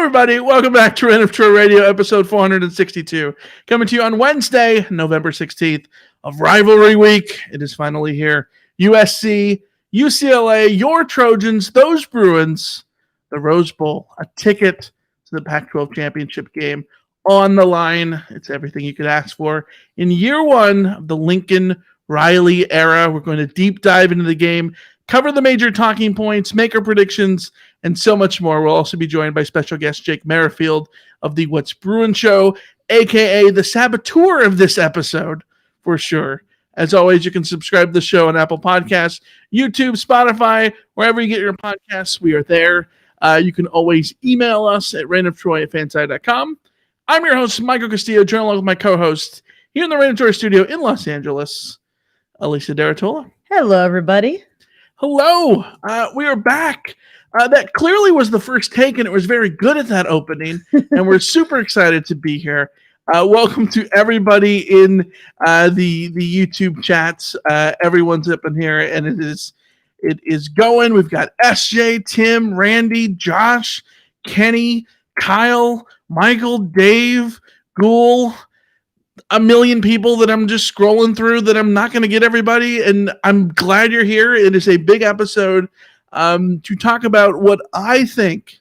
everybody. Welcome back to Random Troy Radio, episode 462. Coming to you on Wednesday, November 16th of Rivalry Week. It is finally here. USC, UCLA, your Trojans, those Bruins, the Rose Bowl, a ticket to the Pac-12 championship game on the line. It's everything you could ask for. In year one of the Lincoln Riley era, we're going to deep dive into the game, cover the major talking points, make our predictions, and so much more. We'll also be joined by special guest Jake Merrifield of the What's Bruin Show, a.k.a. the saboteur of this episode, for sure. As always, you can subscribe to the show on Apple Podcasts, YouTube, Spotify, wherever you get your podcasts, we are there. You can always email us at randomtroy@fanside.com. I'm your host, Michael Castillo, joined along with my co-host here in the Random Troy studio in Los Angeles, Alicia Artola. Hello, everybody. Hello. We are back. That clearly was the first take, and it was very good at that opening, and we're super excited to be here. Welcome to everybody in the YouTube chats. Everyone's up in here, and it is going. We've got SJ, Tim, Randy, Josh, Kenny, Kyle, Michael, Dave, Ghoul, a million people that I'm just scrolling through that I'm not going to get everybody, and I'm glad you're here. It is a big episode to talk about what I think.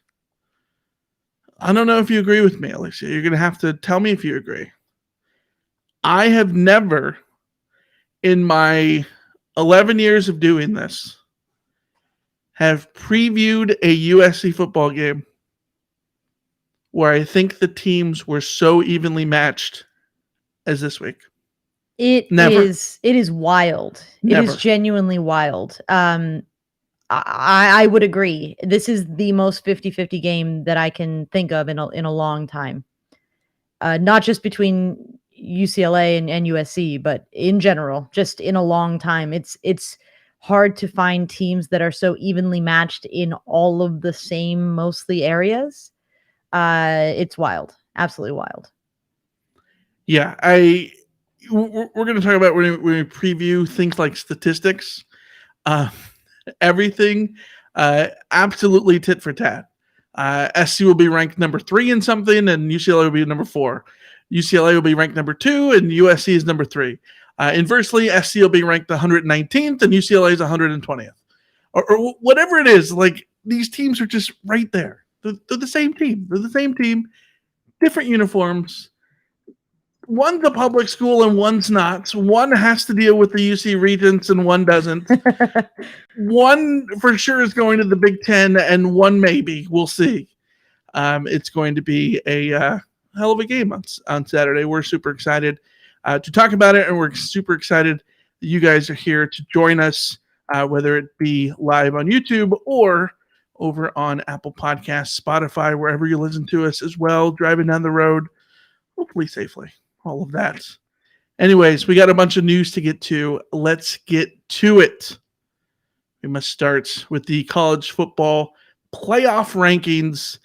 I don't know if you agree with me, Alicia. You're going to have to tell me if you agree. I have never, in my 11 years of doing this, have previewed a USC football game where I think the teams were so evenly matched as this week. It is wild. Never. It is genuinely wild. I would agree. This is the most 50-50 game that I can think of in a long time. Not just between UCLA and USC, but in general, just in a long time. It's hard to find teams that are so evenly matched in all of the same mostly areas. It's wild. Absolutely wild. Yeah, we're going to talk about when we preview things like statistics. Everything absolutely tit for tat. SC will be ranked number 3 in something, and UCLA will be number 4. UCLA will be ranked number 2, and USC is number 3. Inversely, SC will be ranked 119th, and UCLA is 120th. Or whatever it is, like, these teams are just right there. They're the same team. They're the same team, different uniforms. One's a public school and one's not. So one has to deal with the UC Regents and one doesn't. One for sure is going to the Big Ten and one maybe. We'll see. It's going to be a hell of a game on Saturday. We're super excited to talk about it, and we're super excited that you guys are here to join us, whether it be live on YouTube or over on Apple Podcasts, Spotify, wherever you listen to us as well, driving down the road, hopefully safely. All of that. Anyways, we got a bunch of news to get to. Let's get to it. We must start with the college football playoff rankings.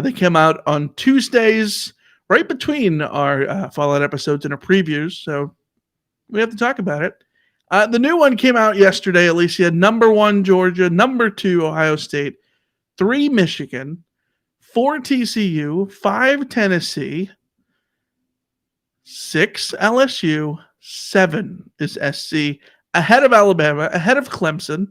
They came out on Tuesdays, right between our Fallout episodes and our previews, so we have to talk about it. The new one came out yesterday, Alicia. Number 1, Georgia. Number 2, Ohio State. 3, Michigan. 4, TCU. 5, Tennessee. 6, LSU, 7 is SC, ahead of Alabama, ahead of Clemson.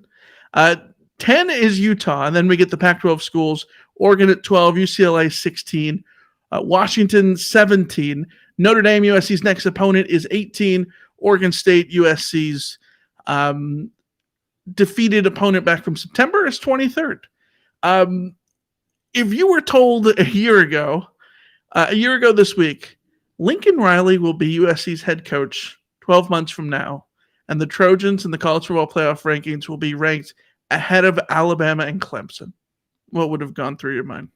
10 is Utah, and then we get the Pac-12 schools, Oregon at 12, UCLA 16, Washington 17, Notre Dame, USC's next opponent is 18, Oregon State, USC's defeated opponent back from September is 23rd. If you were told a year ago this week, Lincoln Riley will be USC's head coach 12 months from now, and the Trojans in the college football playoff rankings will be ranked ahead of Alabama and Clemson, what would have gone through your mind?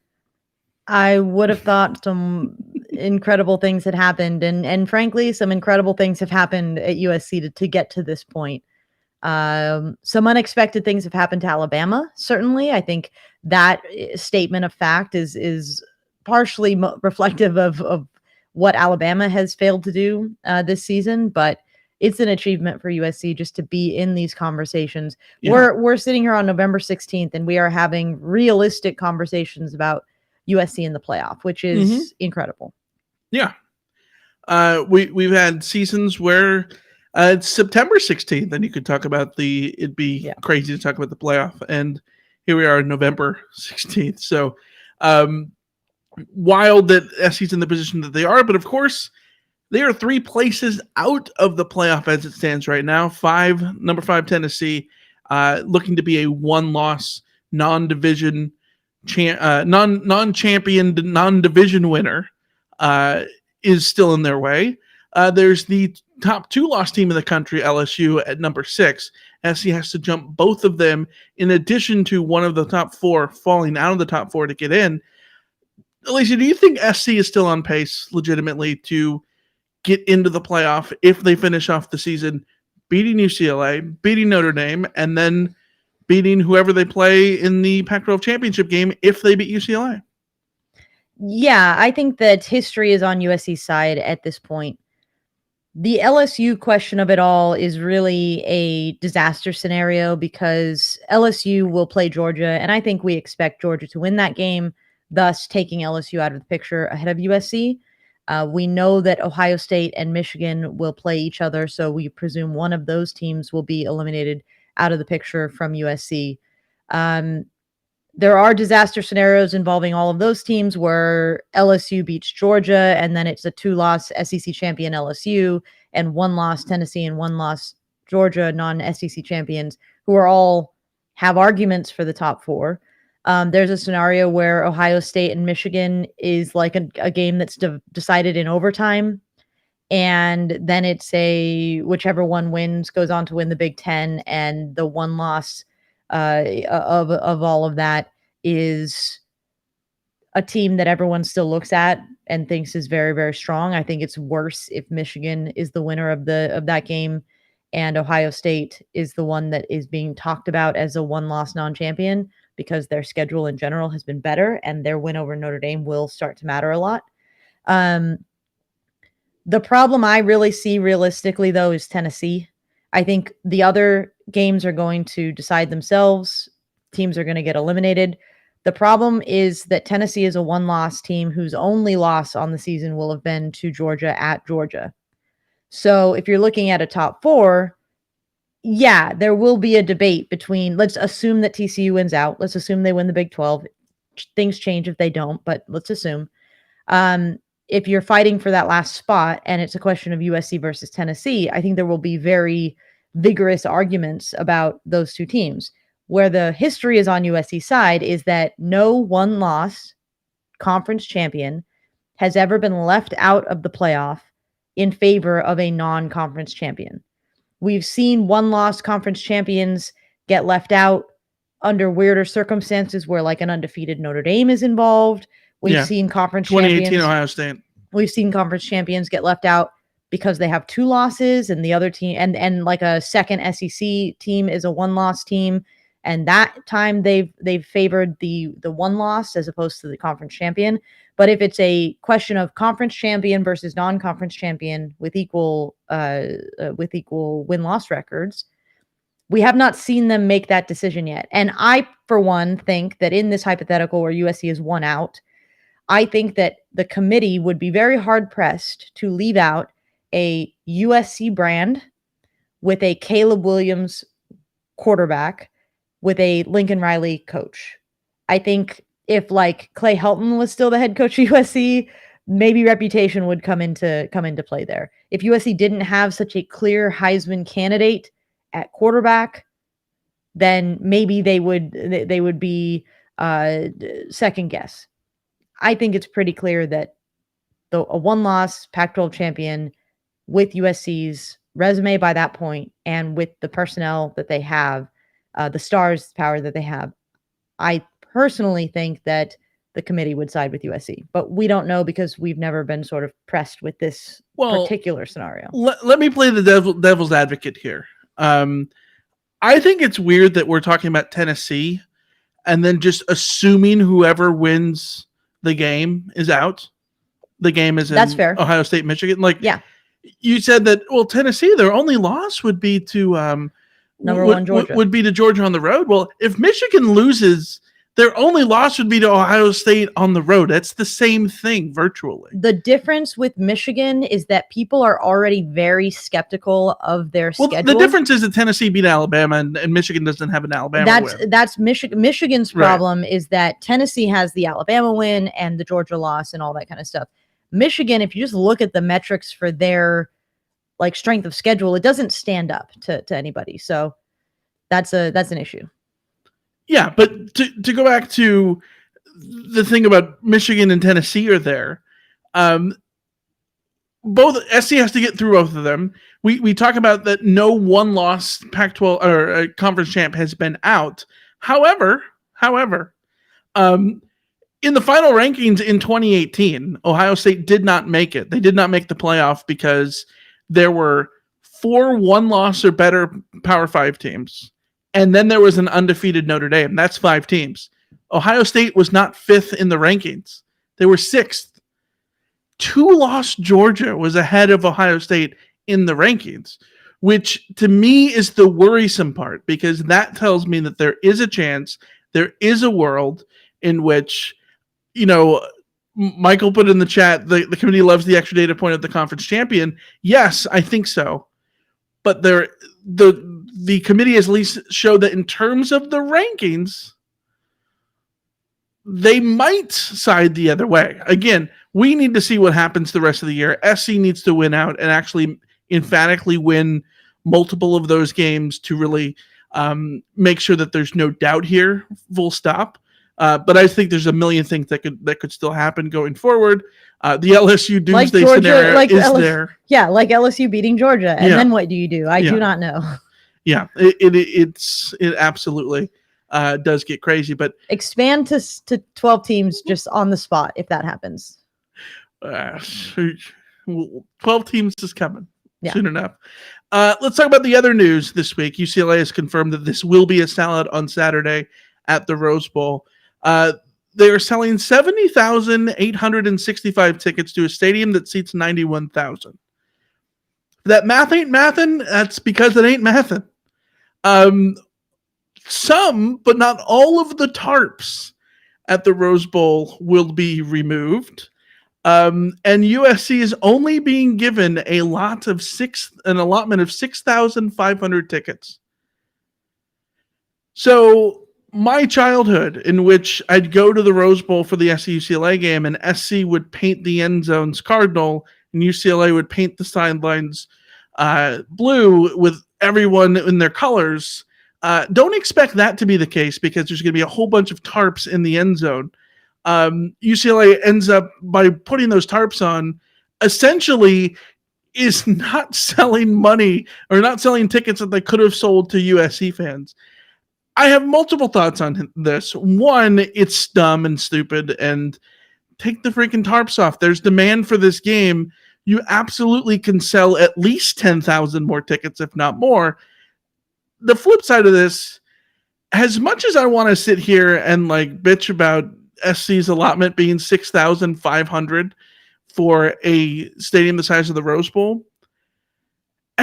I would have thought some incredible things had happened, and frankly, some incredible things have happened at USC to get to this point. Some unexpected things have happened to Alabama, certainly. I think that statement of fact is partially reflective of what Alabama has failed to do this season, but it's an achievement for USC just to be in these conversations. Yeah. We're sitting here on November 16th, and we are having realistic conversations about USC in the playoff, which is incredible. Yeah. We've had seasons where it's September 16th, and you could talk about it'd be crazy to talk about the playoff. And here we are, November 16th. So wild that SC's in the position that they are. But of course, they are 3 places out of the playoff as it stands right now. Number 5 Tennessee, looking to be a 1-loss non-division non-champion non-division winner, is still in their way. There's the top 2-loss team in the country, LSU, at number 6. SC has to jump both of them in addition to one of the top 4 falling out of the top 4 to get in. Alicia, do you think SC is still on pace legitimately to get into the playoff if they finish off the season beating UCLA, beating Notre Dame, and then beating whoever they play in the Pac-12 championship game if they beat UCLA? Yeah, I think that history is on USC's side at this point. The LSU question of it all is really a disaster scenario because LSU will play Georgia, and I think we expect Georgia to win that game, thus taking LSU out of the picture ahead of USC. We know that Ohio State and Michigan will play each other, so we presume one of those teams will be eliminated out of the picture from USC. There are disaster scenarios involving all of those teams where LSU beats Georgia, and then it's a 2-loss SEC champion LSU and 1-loss Tennessee and 1-loss Georgia, non-SEC champions, who are all have arguments for the top 4. There's a scenario where Ohio State and Michigan is like a game that's decided in overtime. And then it's whichever one wins goes on to win the Big Ten, and the 1 loss of all of that is a team that everyone still looks at and thinks is very, very strong. I think it's worse if Michigan is the winner of that game and Ohio State is the one that is being talked about as a 1-loss non-champion, because their schedule in general has been better and their win over Notre Dame will start to matter a lot. The problem I really see realistically, though, is Tennessee. I think the other games are going to decide themselves. Teams are going to get eliminated. The problem is that Tennessee is a 1-loss team whose only loss on the season will have been to Georgia at Georgia. So if you're looking at a top 4, yeah, there will be a debate between, let's assume that TCU wins out. Let's assume they win the Big 12. Things change if they don't, but let's assume. If you're fighting for that last spot and it's a question of USC versus Tennessee, I think there will be very vigorous arguments about those two teams. Where the history is on USC's side is that no 1-loss conference champion has ever been left out of the playoff in favor of a non-conference champion. We've seen 1-loss conference champions get left out under weirder circumstances where like an undefeated Notre Dame is involved. We've seen conference 2018 champions. Ohio State. We've seen conference champions get left out because they have 2 losses and the other team and like a second SEC team is a 1-loss team. And that time they've favored the 1 loss as opposed to the conference champion. But if it's a question of conference champion versus non-conference champion with equal win-loss records, we have not seen them make that decision yet. And I, for one, think that in this hypothetical where USC is 1 out, I think that the committee would be very hard-pressed to leave out a USC brand with a Caleb Williams quarterback with a Lincoln Riley coach. I think if like Clay Helton was still the head coach of USC, maybe reputation would come into play there. If USC didn't have such a clear Heisman candidate at quarterback, then maybe they would be second guess. I think it's pretty clear that a 1-loss Pac-12 champion with USC's resume by that point and with the personnel that they have, the stars power that they have, I personally think that the committee would side with USC. But we don't know because we've never been sort of pressed with this particular scenario. Let me play the devil's advocate here. I think it's weird that we're talking about Tennessee and then just assuming whoever wins the game is out. The game is in That's fair. Ohio State, Michigan. Like, yeah. You said that, well, Tennessee, their only loss would be to number 1 Georgia. Would be to Georgia on the road. Well, if Michigan loses Their only loss would be to Ohio State on the road. That's the same thing virtually. The difference with Michigan is that people are already very skeptical of their schedule. The difference is that Tennessee beat Alabama and Michigan doesn't have an Alabama win. That's Michigan's problem is that Tennessee has the Alabama win and the Georgia loss and all that kind of stuff. Michigan, if you just look at the metrics for their like strength of schedule, it doesn't stand up to anybody. So that's an issue. Yeah, but to go back to the thing about Michigan and Tennessee are there. Both SC has to get through both of them. We talk about that no one-loss Pac-12 or conference champ has been out. However, in the final rankings in 2018, Ohio State did not make it. They did not make the playoff because there were 4 one-loss or better Power 5 teams. And then there was an undefeated Notre Dame. That's 5 teams. Ohio State was not 5th in the rankings. They were 6th. 2-loss Georgia was ahead of Ohio State in the rankings, which to me is the worrisome part because that tells me that there is a chance, there is a world in which, Michael put in the chat, the committee loves the extra data point of the conference champion. Yes, I think so. But the committee has at least showed that in terms of the rankings, they might side the other way. Again, we need to see what happens the rest of the year. SC needs to win out and actually emphatically win multiple of those games to really make sure that there's no doubt here, full stop. But I think there's a million things that could still happen going forward. The LSU doomsday scenario is there. Yeah, like LSU beating Georgia. And then what do you do? I do not know. Yeah, it absolutely does get crazy. But expand to 12 teams just on the spot if that happens. 12 teams is coming soon enough. Let's talk about the other news this week. UCLA has confirmed that this will be a sellout on Saturday at the Rose Bowl. They are selling 70,865 tickets to a stadium that seats 91,000. That math ain't mathin'. That's because it ain't mathin'. Some, but not all of the tarps at the Rose Bowl will be removed. And USC is only being given an allotment of 6,500 tickets. So my childhood, in which I'd go to the Rose Bowl for the SC-UCLA game, and SC would paint the end zones cardinal, and UCLA would paint the sidelines blue with everyone in their colors. Don't expect that to be the case because there's going to be a whole bunch of tarps in the end zone. UCLA ends up, by putting those tarps on, essentially is not selling money or not selling tickets that they could have sold to USC fans. I have multiple thoughts on this. One, it's dumb and stupid, and take the freaking tarps off. There's demand for this game. You absolutely can sell at least 10,000 more tickets, if not more. The flip side of this, as much as I want to sit here and bitch about SC's allotment being 6,500 for a stadium the size of the Rose Bowl,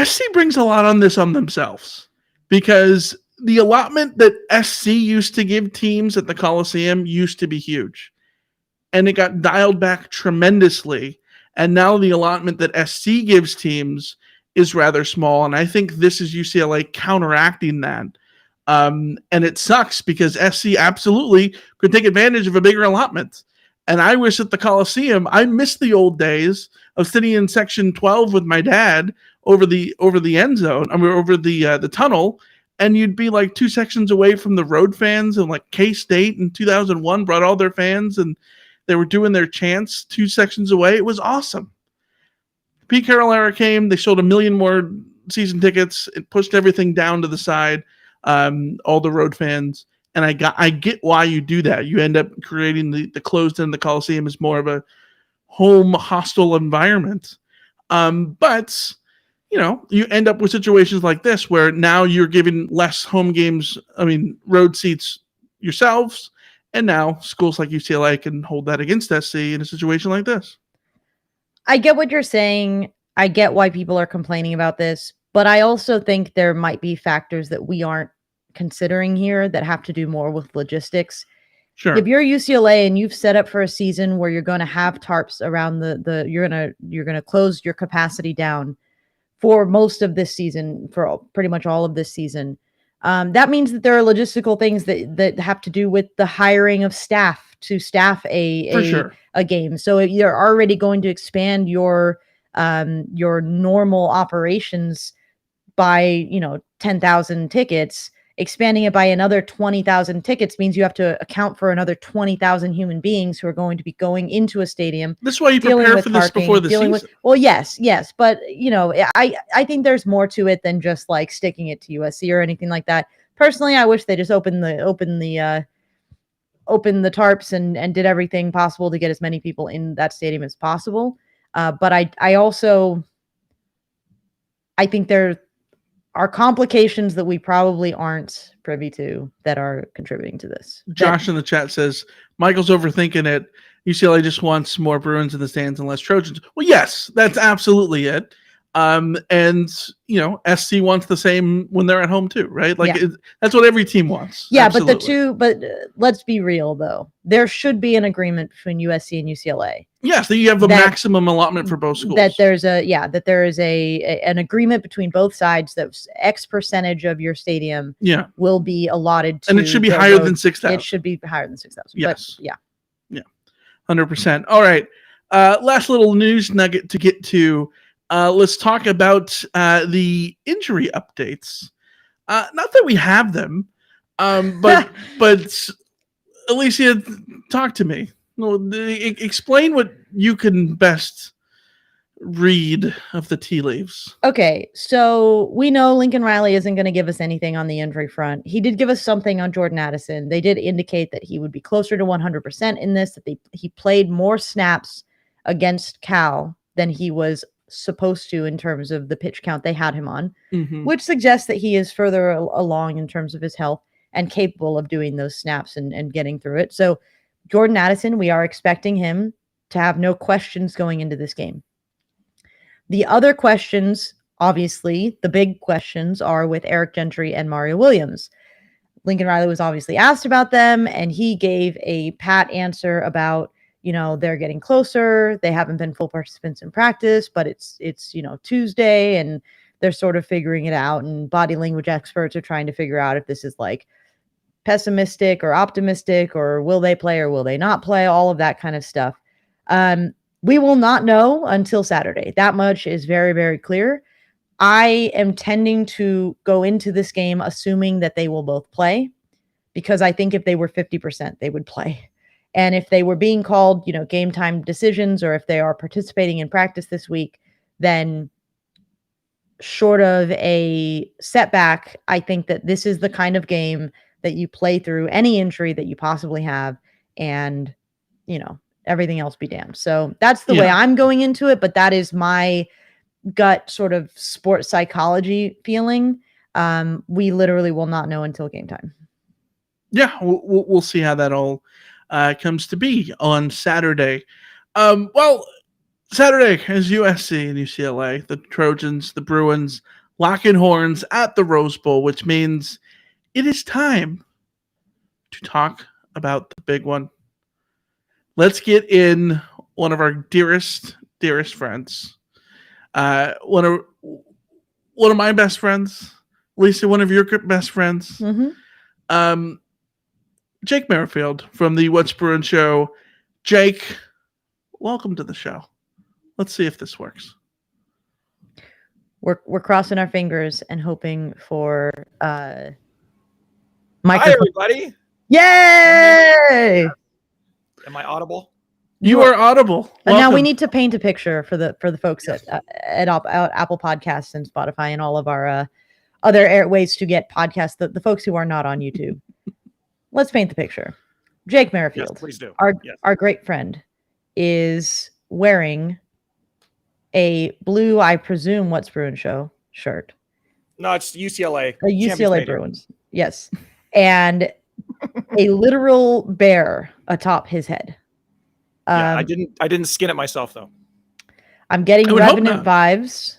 SC brings a lot on themselves, because the allotment that SC used to give teams at the Coliseum used to be huge, and it got dialed back tremendously. And now the allotment that SC gives teams is rather small. And I think this is UCLA counteracting that. And it sucks because SC absolutely could take advantage of a bigger allotment. And I wish at the Coliseum, I miss the old days of sitting in section 12 with my dad over the end zone, over the tunnel. And you'd be 2 sections away from the road fans, and K-State in 2001 brought all their fans and they were doing their chants 2 sections away. It was awesome. Pete Carroll era came. They sold 1 million more season tickets. It pushed everything down to the side, all the road fans. And I get why you do that. You end up creating the closed end of the Coliseum as more of a home hostile environment. But you end up with situations like this where now you're giving less home games, road seats yourselves. And now schools like UCLA can hold that against SC in a situation like this. I get what you're saying. I get why people are complaining about this, but I also think there might be factors that we aren't considering here that have to do more with logistics. Sure. If you're UCLA and you've set up for a season where you're going to have tarps around you're going to close your capacity down for most of this season, for pretty much all of this season, that means that there are logistical things that have to do with the hiring of staff to staff a game. So if you're already going to expand your normal operations by 10,000 tickets. Expanding it by another 20,000 tickets means you have to account for another 20,000 human beings who are going to be going into a stadium. That's why you prepare for this before the season. Well, yes, but I think there's more to it than just like sticking it to USC or anything like that. Personally, I wish they just opened the tarps and did everything possible to get as many people in that stadium as possible. But I also think there are complications that we probably aren't privy to that are contributing to this. Josh in the chat says, Michael's overthinking it. UCLA just wants more Bruins in the stands and less Trojans. Well, yes, that's absolutely it. And SC wants the same when they're at home too, right? Like that's what every team wants. Yeah, absolutely. but let's be real though. There should be an agreement between USC and UCLA. Yes, that you have a maximum allotment for both schools. That there is an agreement between both sides that X percentage of your stadium will be allotted to, and it should be higher than 6,000. It should be higher than 6,000. Yes. But, 100%. All right. Last little news nugget to get to. Let's talk about the injury updates. Not that we have them, but Alicia, talk to me. Explain what you can best read of the tea leaves. Okay, so we know Lincoln Riley isn't going to give us anything on the injury front. He did give us something on Jordan Addison. They did indicate that he would be closer to 100% in this, that he played more snaps against Cal than he was supposed to in terms of the pitch count they had him on, which suggests that he is further along in terms of his health and capable of doing those snaps and getting through it. So Jordan Addison, we are expecting him to have no questions going into this game. The other questions, obviously, the big questions are with Eric Gentry and Mario Williams. Lincoln Riley was obviously asked about them, and he gave a pat answer about, they're getting closer. They haven't been full participants in practice, but it's Tuesday, and they're sort of figuring it out. And body language experts are trying to figure out if this is like pessimistic or optimistic, or will they play or will they not play, all of that kind of stuff. We will not know until Saturday. That much is very, very clear. I am tending to go into this game assuming that they will both play, because I think if they were 50%, they would play. And if they were being called, game time decisions, or if they are participating in practice this week, then short of a setback, I think that this is the kind of game that you play through any injury that you possibly have, and, everything else be damned. So that's the way I'm going into it, but that is my gut sort of sports psychology feeling. We literally will not know until game time. Yeah, we'll see how that all comes to be on Saturday. Well, Saturday is USC and UCLA, the Trojans, the Bruins, locking horns at the Rose Bowl, which means it is time to talk about the big one. Let's get in one of our dearest friends. One of my best friends, Lisa, one of your best friends. Jake Merrifield from the What's Bruin Show. Jake, welcome to the show. Let's see if this works. We're crossing our fingers and hoping for Hi, everybody. Yay! Am I audible? You are audible. And now we need to paint a picture for the folks at Apple Podcasts and Spotify and all of our other ways to get podcasts. The folks who are not on YouTube. Let's paint the picture. Jake Merrifield, yes, please do. Our great friend, is wearing a blue, I presume, What's Bruin Show shirt. No, it's UCLA. A UCLA Bruins. Yes. And a literal bear atop his head. I didn't skin it myself though. I'm getting Revenant vibes.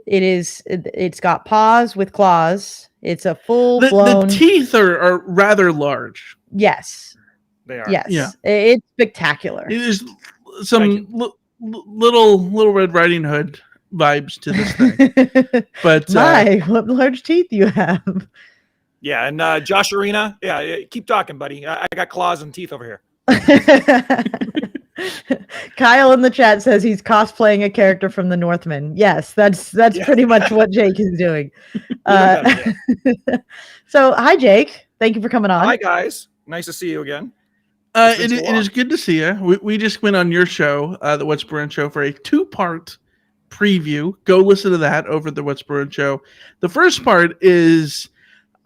It's got paws with claws. It's a full blown. The teeth are rather large. Yes. They are. Yes. Yeah. It's spectacular. There's some little Red Riding Hood vibes to this thing. But what large teeth you have. Yeah, and Josh Arena, keep talking, buddy. I got claws and teeth over here. Kyle in the chat says he's cosplaying a character from the Northman. Yes, that's pretty much what Jake is doing. So, hi, Jake. Thank you for coming on. Hi, guys. Nice to see you again. It is good to see you. We just went on your show, the What's Bruin Show, for a 2-part preview. Go listen to that over the What's Bruin Show. The first part is,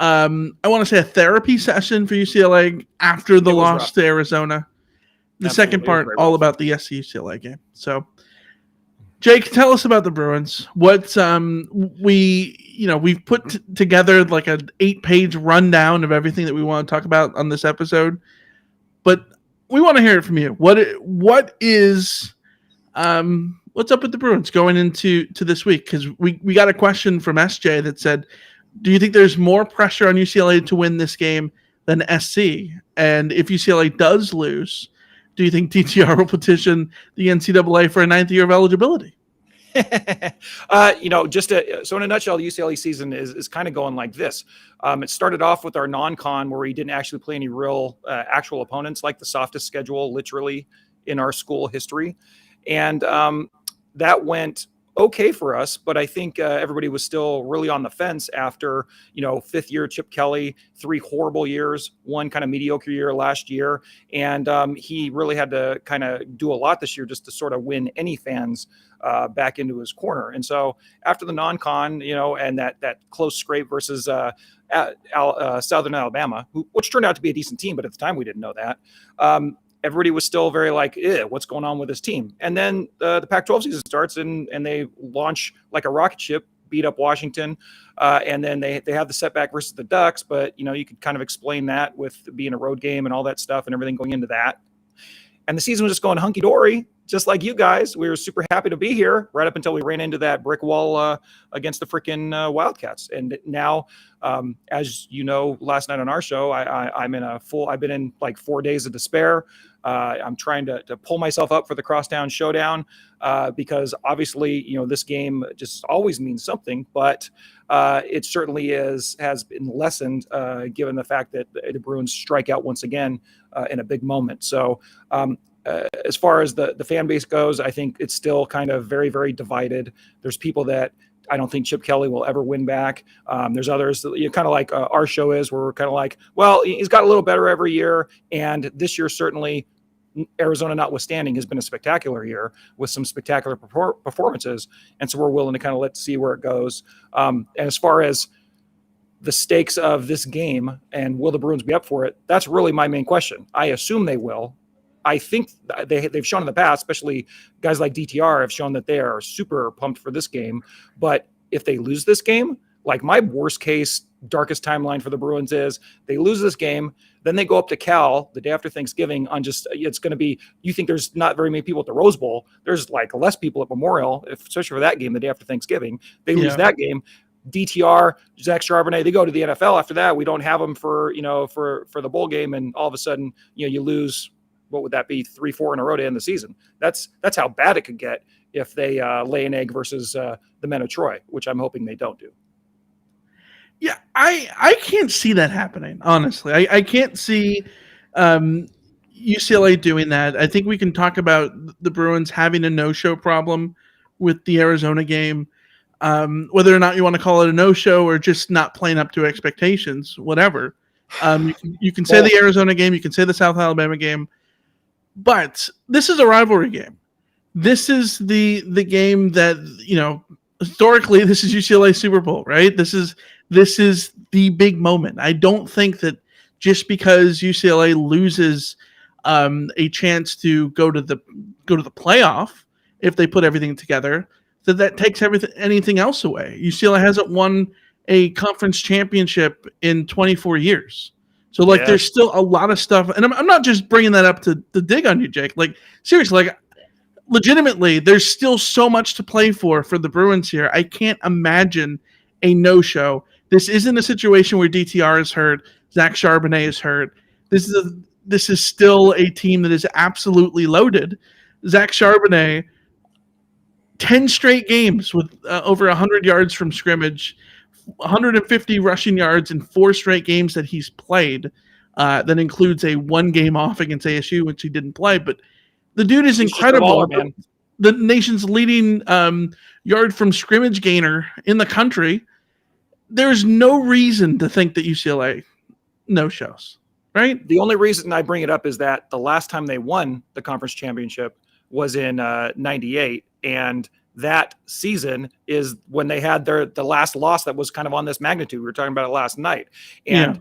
I want to say, a therapy session for UCLA after the loss to Arizona. The second part, all about the UCLA game. So, Jake, tell us about the Bruins. What we've put together like an 8-page rundown of everything that we want to talk about on this episode. But we want to hear it from you. What is what's up with the Bruins going into this week? Because we got a question from SJ that said, do you think there's more pressure on UCLA to win this game than SC? And if UCLA does lose, do you think DTR will petition the NCAA for a 9th year of eligibility? So in a nutshell, the UCLA season is kind of going like this. It started off with our non-con where we didn't actually play any real actual opponents, like the softest schedule literally in our school history. And that went okay for us, but I think everybody was still really on the fence after, 5th year Chip Kelly, 3 horrible years, 1 kind of mediocre year last year. And he really had to kind of do a lot this year just to sort of win any fans back into his corner. And so after the non-con, and that close scrape versus Southern Alabama, which turned out to be a decent team, but at the time we didn't know that. Everybody was still very like, what's going on with this team? And then the Pac-12 season starts and they launch like a rocket ship, beat up Washington. And then they have the setback versus the Ducks, but you could kind of explain that with being a road game and all that stuff and everything going into that. And the season was just going hunky-dory, just like you guys. We were super happy to be here right up until we ran into that brick wall against the freaking Wildcats. And now, as you know, last night on our show, I've been in like 4 days of despair. I'm trying to pull myself up for the Crosstown Showdown because obviously, this game just always means something, but it certainly has been lessened given the fact that the Bruins strike out once again in a big moment. So as far as the fan base goes, I think it's still kind of very, very divided. There's people that I don't think Chip Kelly will ever win back. There's others that kind of like our show is, where we're kind of like, well, he's got a little better every year. And this year, certainly, Arizona notwithstanding, has been a spectacular year with some spectacular performances. And so we're willing to kind of see where it goes. And as far as the stakes of this game and will the Bruins be up for it, that's really my main question. I assume they will. I think they've shown in the past, especially guys like DTR have shown that they are super pumped for this game. But if they lose this game, like my worst case, darkest timeline for the Bruins is they lose this game, then they go up to Cal the day after Thanksgiving on it's going to be, you think there's not very many people at the Rose Bowl. There's like less people at Memorial, especially for that game the day after Thanksgiving. They lose that game. DTR, Zach Charbonnet, they go to the NFL after that. We don't have them for the bowl game. And all of a sudden, you lose, what would that be, 3-4 in a row to end the season? That's how bad it could get if they lay an egg versus the men of Troy, which I'm hoping they don't do. Yeah, I can't see that happening, honestly. I can't see UCLA doing that. I think we can talk about the Bruins having a no-show problem with the Arizona game, whether or not you want to call it a no-show or just not playing up to expectations, whatever. You can say the Arizona game, you can say the South Alabama game, but this is a rivalry game. This is the game that, historically, this is UCLA Super Bowl, right? This is the big moment. I don't think that just because UCLA loses a chance to go to the playoff, if they put everything together, that takes anything else away. UCLA hasn't won a conference championship in 24 years. So there's still a lot of stuff. And I'm not just bringing that up to dig on you, Jake. Like, seriously, legitimately, there's still so much to play for the Bruins here. I can't imagine a no-show. This isn't a situation where DTR is hurt, Zach Charbonnet is hurt. This is still a team that is absolutely loaded. Zach Charbonnet, 10 straight games with over 100 yards from scrimmage, 150 rushing yards in 4 straight games that he's played. That includes a 1 game off against ASU, which he didn't play. But the dude is incredible. Man. The nation's leading yard from scrimmage gainer in the country. There's no reason to think that UCLA no-shows. Right? The only reason I bring it up is that the last time they won the conference championship was in 98. And that season is when they had the last loss that was kind of on this magnitude. We were talking about it last night. And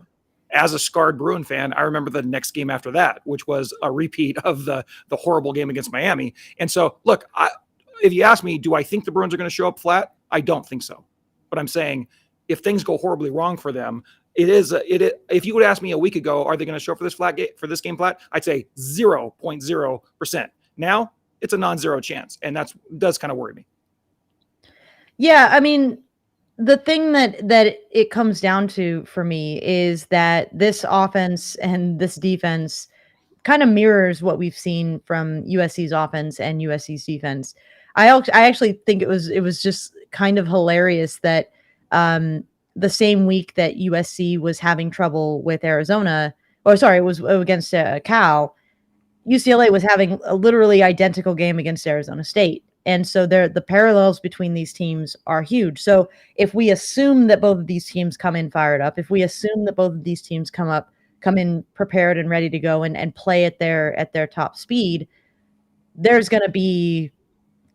as a scarred Bruin fan, I remember the next game after that, which was a repeat of the horrible game against Miami. And so, look, if you ask me, do I think the Bruins are going to show up flat? I don't think so. But I'm saying if things go horribly wrong for them, if you would ask me a week ago, are they going to show up for this game flat? I'd say 0.0%. Now it's a non-zero chance, and that does kind of worry me. Yeah, I mean, the thing that it comes down to for me is that this offense and this defense kind of mirrors what we've seen from USC's offense and USC's defense. I actually think it was just kind of hilarious that the same week that USC was having trouble with Arizona, it was against Cal, UCLA was having a literally identical game against Arizona State. And so the parallels between these teams are huge. So if we assume that both of these teams come in fired up, if we assume that both of these teams come in prepared and ready to go and play at their top speed, there's going to be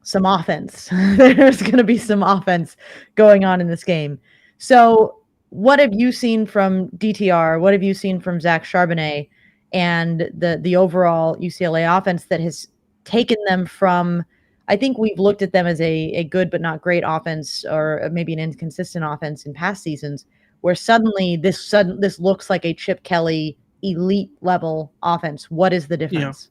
some offense. There's going to be some offense going on in this game. So what have you seen from DTR? What have you seen from Zach Charbonnet and the overall UCLA offense that has taken them from, I think we've looked at them as a good but not great offense, or maybe an inconsistent offense in past seasons, where suddenly this looks like a Chip Kelly elite level offense. What is the difference?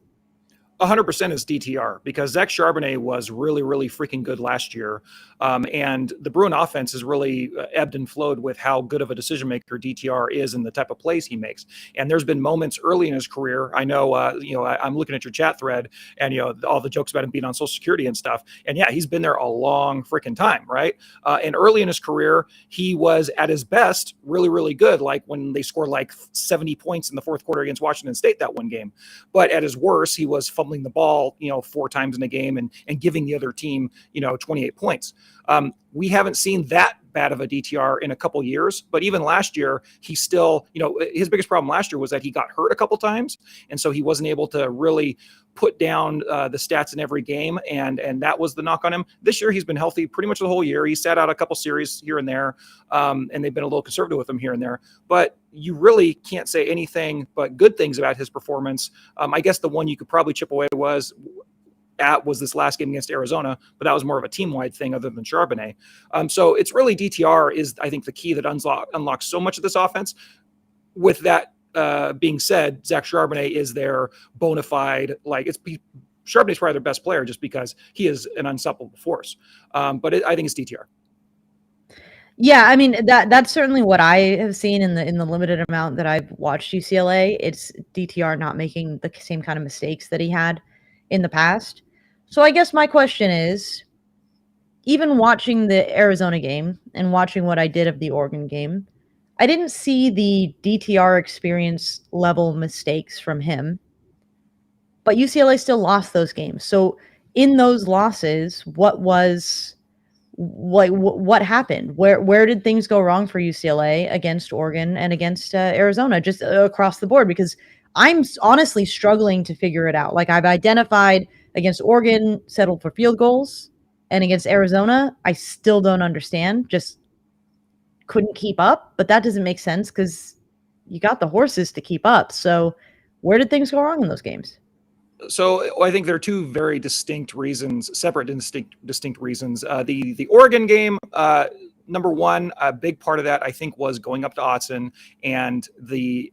100% is DTR, because Zach Charbonnet was really, really freaking good last year. And the Bruin offense has really ebbed and flowed with how good of a decision maker DTR is and the type of plays he makes. And there's been moments early in his career. I know, I'm looking at your chat thread and, all the jokes about him being on Social Security and stuff. And yeah, he's been there a long freaking time, right? And early in his career, he was at his best really, really good, like when they scored like 70 points in the fourth quarter against Washington State that one game. But at his worst, he was fumbling the ball, 4 times in a game and giving the other team, 28 points. We haven't seen that bad of a DTR in a couple years, but even last year, he still, his biggest problem last year was that he got hurt a couple times. And so he wasn't able to really put down the stats in every game. And that was the knock on him. This year, he's been healthy pretty much the whole year. He sat out a couple series here and there, and they've been a little conservative with him here and there. But you really can't say anything but good things about his performance. I guess the one you could probably chip away was this last game against Arizona, but that was more of a team-wide thing other than Charbonnet. So it's really DTR is, I think, the key that unlocks so much of this offense. With that being said, Zach Charbonnet is their bona fide, Charbonnet's probably their best player just because he is an unstoppable force. But I think it's DTR. Yeah, I mean, that's certainly what I have seen in the limited amount that I've watched UCLA. It's DTR not making the same kind of mistakes that he had in the past. So I guess my question is, even watching the Arizona game and watching what I did of the Oregon game, I didn't see the DTR experience level mistakes from him, but UCLA still lost those games. So in those losses, what happened? Where did things go wrong for UCLA against Oregon and against Arizona, just across the board? Because I'm honestly struggling to figure it out. Like, I've identified against Oregon, settled for field goals, and against Arizona, I still don't understand. Just couldn't keep up, but that doesn't make sense because you got the horses to keep up. So where did things go wrong in those games? So I think there are two very distinct reasons, separate and distinct reasons. The Oregon game, number one, a big part of that, I think, was going up to Autzen and the,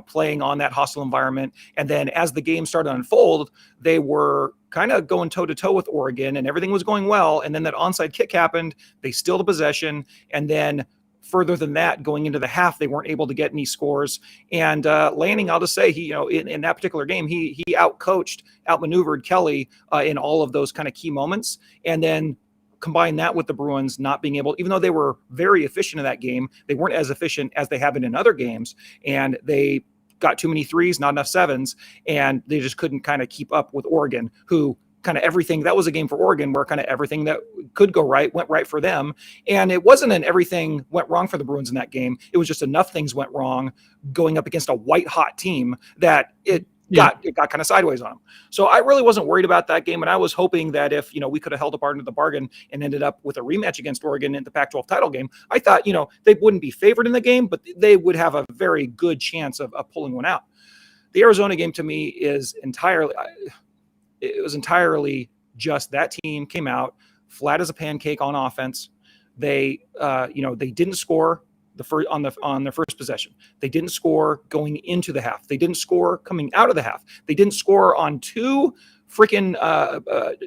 playing on that hostile environment. And then as the game started to unfold, they were kind of going toe-to-toe with Oregon and everything was going well. And then that onside kick happened. They steal the possession. And then further than that, going into the half, they weren't able to get any scores. And Lanning, I'll just say, he, in that particular game, he outmaneuvered Kelly in all of those kind of key moments. And then combine that with the Bruins not being able, even though they were very efficient in that game, they weren't as efficient as they have been in other games. And they got too many threes, not enough sevens, and they just couldn't kind of keep up with Oregon, who kind of everything, that was a game for Oregon where kind of everything that could go right went right for them. And it wasn't an everything went wrong for the Bruins in that game. It was just enough things went wrong going up against a white hot team that it got kind of sideways on them. So I really wasn't worried about that game. And I was hoping that if, we could have held up part of the bargain and ended up with a rematch against Oregon in the Pac-12 title game, I thought, they wouldn't be favored in the game, but they would have a very good chance of pulling one out. The Arizona game to me is entirely just that team came out flat as a pancake on offense. They didn't score on their first possession. They didn't score going into the half. They didn't score coming out of the half. They didn't score on two freaking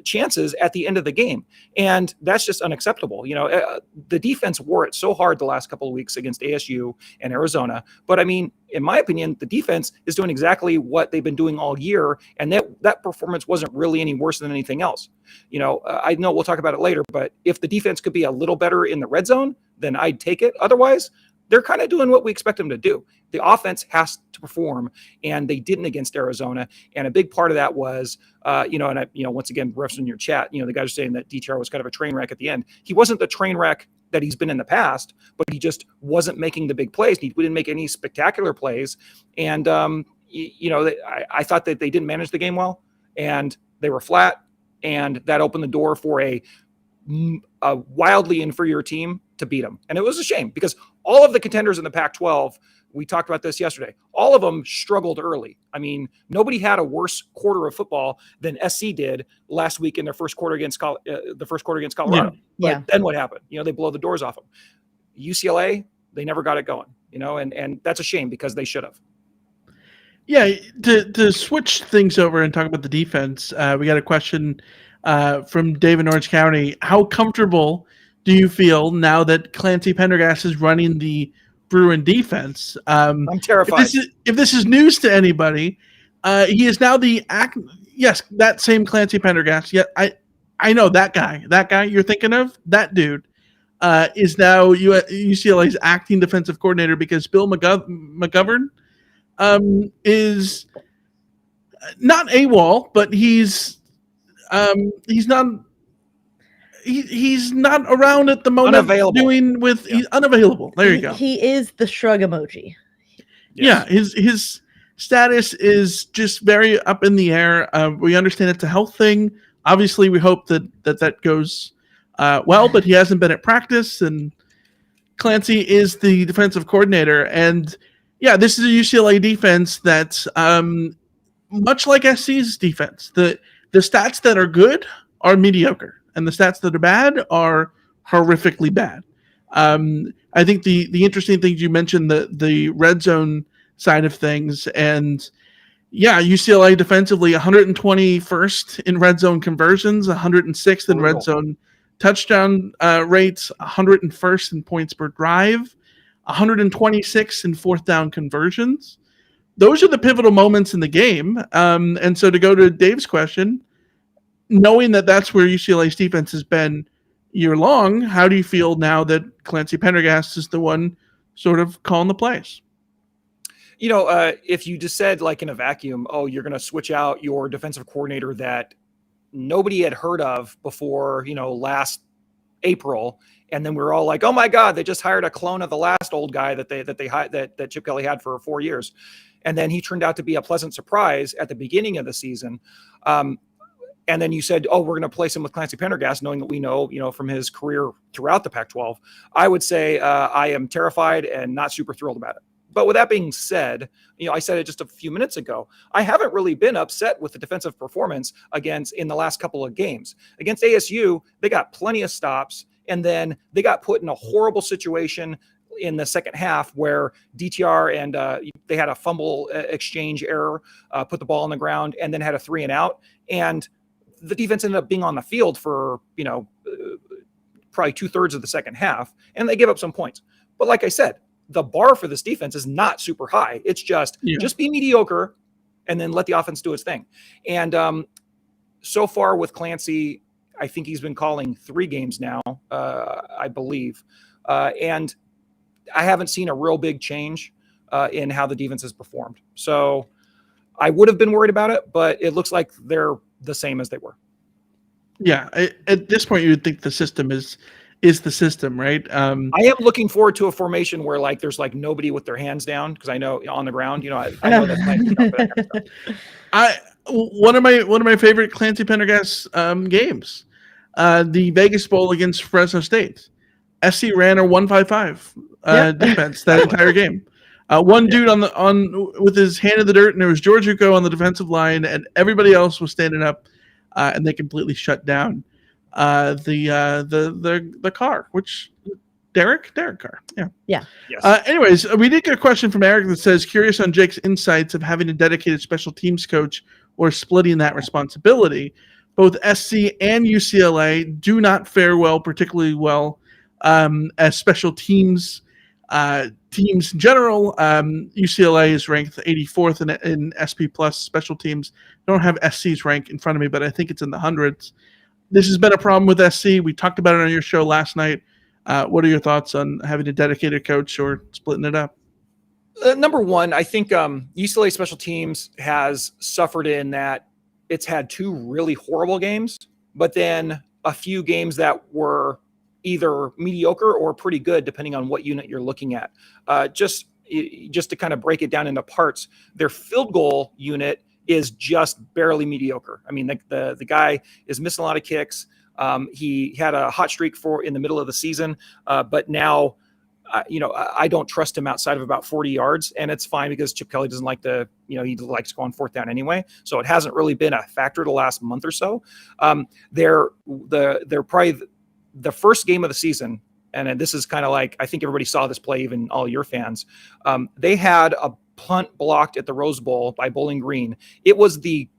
chances at the end of the game. And that's just unacceptable. The defense wore it so hard the last couple of weeks against ASU and Arizona. But I mean, in my opinion, the defense is doing exactly what they've been doing all year. And that performance wasn't really any worse than anything else. I know we'll talk about it later, but if the defense could be a little better in the red zone, then I'd take it. Otherwise, they're kind of doing what we expect them to do. The offense has to perform, and they didn't against Arizona. And a big part of that was, once again, referencing your chat, the guys are saying that DTR was kind of a train wreck at the end. He wasn't the train wreck that he's been in the past, but he just wasn't making the big plays. We didn't make any spectacular plays. And, I thought that they didn't manage the game well, and they were flat, and that opened the door for a wildly inferior team to beat them. And it was a shame because all of the contenders in the Pac-12, we talked about this yesterday, all of them struggled early. I mean, nobody had a worse quarter of football than SC did last week in their first quarter against Colorado. Yeah. But then what happened? They blow the doors off them. UCLA, they never got it going, and that's a shame because they should have. Yeah, to switch things over and talk about the defense, we got a question from Dave in Orange County. How comfortable do you feel now that Clancy Pendergast is running the Bruin defense? I'm terrified. If this is news to anybody, he is now that same Clancy Pendergast. Yeah, I know that guy you're thinking of, that dude is now UCLA's acting defensive coordinator because Bill McGovern is not AWOL, but he's not around at the moment. Unavailable. He's unavailable. There you go. He is the shrug emoji. Yes. Yeah, his status is just very up in the air. We understand it's a health thing. Obviously, we hope that goes well, but he hasn't been at practice, and Clancy is the defensive coordinator. And yeah, this is a UCLA defense that's much like SC's defense. The stats that are good are mediocre, and the stats that are bad are horrifically bad. I think the interesting things you mentioned, the red zone side of things, and yeah, UCLA defensively 121st in red zone conversions, 106th in red zone touchdown rates, 101st in points per drive, 126th in fourth down conversions. Those are the pivotal moments in the game. And so to go to Dave's question, knowing that that's where UCLA's defense has been year long, how do you feel now that Clancy Pendergast is the one sort of calling the plays? If you just said like in a vacuum, oh, you're going to switch out your defensive coordinator that nobody had heard of before, last April. And then we were all like, oh my God, they just hired a clone of the last old guy that Chip Kelly had for 4 years. And then he turned out to be a pleasant surprise at the beginning of the season. And then you said, oh, we're going to place him with Clancy Pendergast, knowing that we know, from his career throughout the Pac-12. I would say I am terrified and not super thrilled about it. But with that being said, I said it just a few minutes ago, I haven't really been upset with the defensive performance in the last couple of games. Against ASU, they got plenty of stops, and then they got put in a horrible situation in the second half where DTR and they had a fumble exchange error, put the ball on the ground, and then had a 3-and-out. And the defense ended up being on the field for, probably 2/3 of the second half, and they gave up some points. But like I said, the bar for this defense is not super high. It's just be mediocre and then let the offense do its thing. And so far with Clancy, I think he's been calling 3 games now, I believe. And I haven't seen a real big change in how the defense has performed. So I would have been worried about it, but it looks like they're the same as they were. Yeah, at this point, you would think the system is the system, right? I am looking forward to a formation where like there's like nobody with their hands down, because I know on the ground, I know that's my one of my favorite Clancy Pendergast games, the Vegas Bowl against Fresno State. SC ran a 1-5-5 defense that entire game. One dude with his hand in the dirt, and there was George Uko on the defensive line, and everybody else was standing up, and they completely shut down the car, which Derek Carr. Yeah. Yes. Anyways, we did get a question from Eric that says, curious on Jake's insights of having a dedicated special teams coach or splitting that responsibility. Both SC and UCLA do not fare particularly well as special teams teams in general. UCLA is ranked 84th in SP plus special teams. I don't have SC's rank in front of me, but I think it's in the hundreds. This has been a problem with SC. We talked about it on your show last night. What are your thoughts on having a dedicated coach or splitting it up? Number one, I think UCLA special teams has suffered in that it's had 2 really horrible games, but then a few games that were either mediocre or pretty good, depending on what unit you're looking at. Just to kind of break it down into parts, their field goal unit is just barely mediocre. I mean, the guy is missing a lot of kicks. He had a hot streak in the middle of the season, but now, I don't trust him outside of about 40 yards, and it's fine because Chip Kelly doesn't like to, he likes to go on 4th down anyway. So it hasn't really been a factor the last month or so. They're probably the first game of the season, and this is kind of like, I think everybody saw this play, even all your fans. They had a punt blocked at the Rose Bowl by Bowling Green. It was the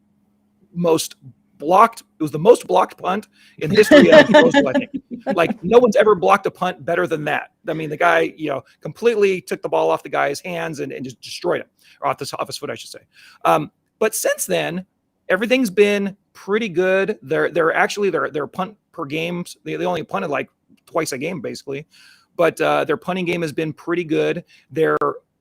most blocked punt in the history of the Rose Bowl, I think. Like, no one's ever blocked a punt better than that. I mean, the guy, completely took the ball off the guy's hands and just destroyed him, or off his foot, I should say. But since then, everything's been pretty good. Their punt per game, they only punted like twice a game, basically. But their punting game has been pretty good. Their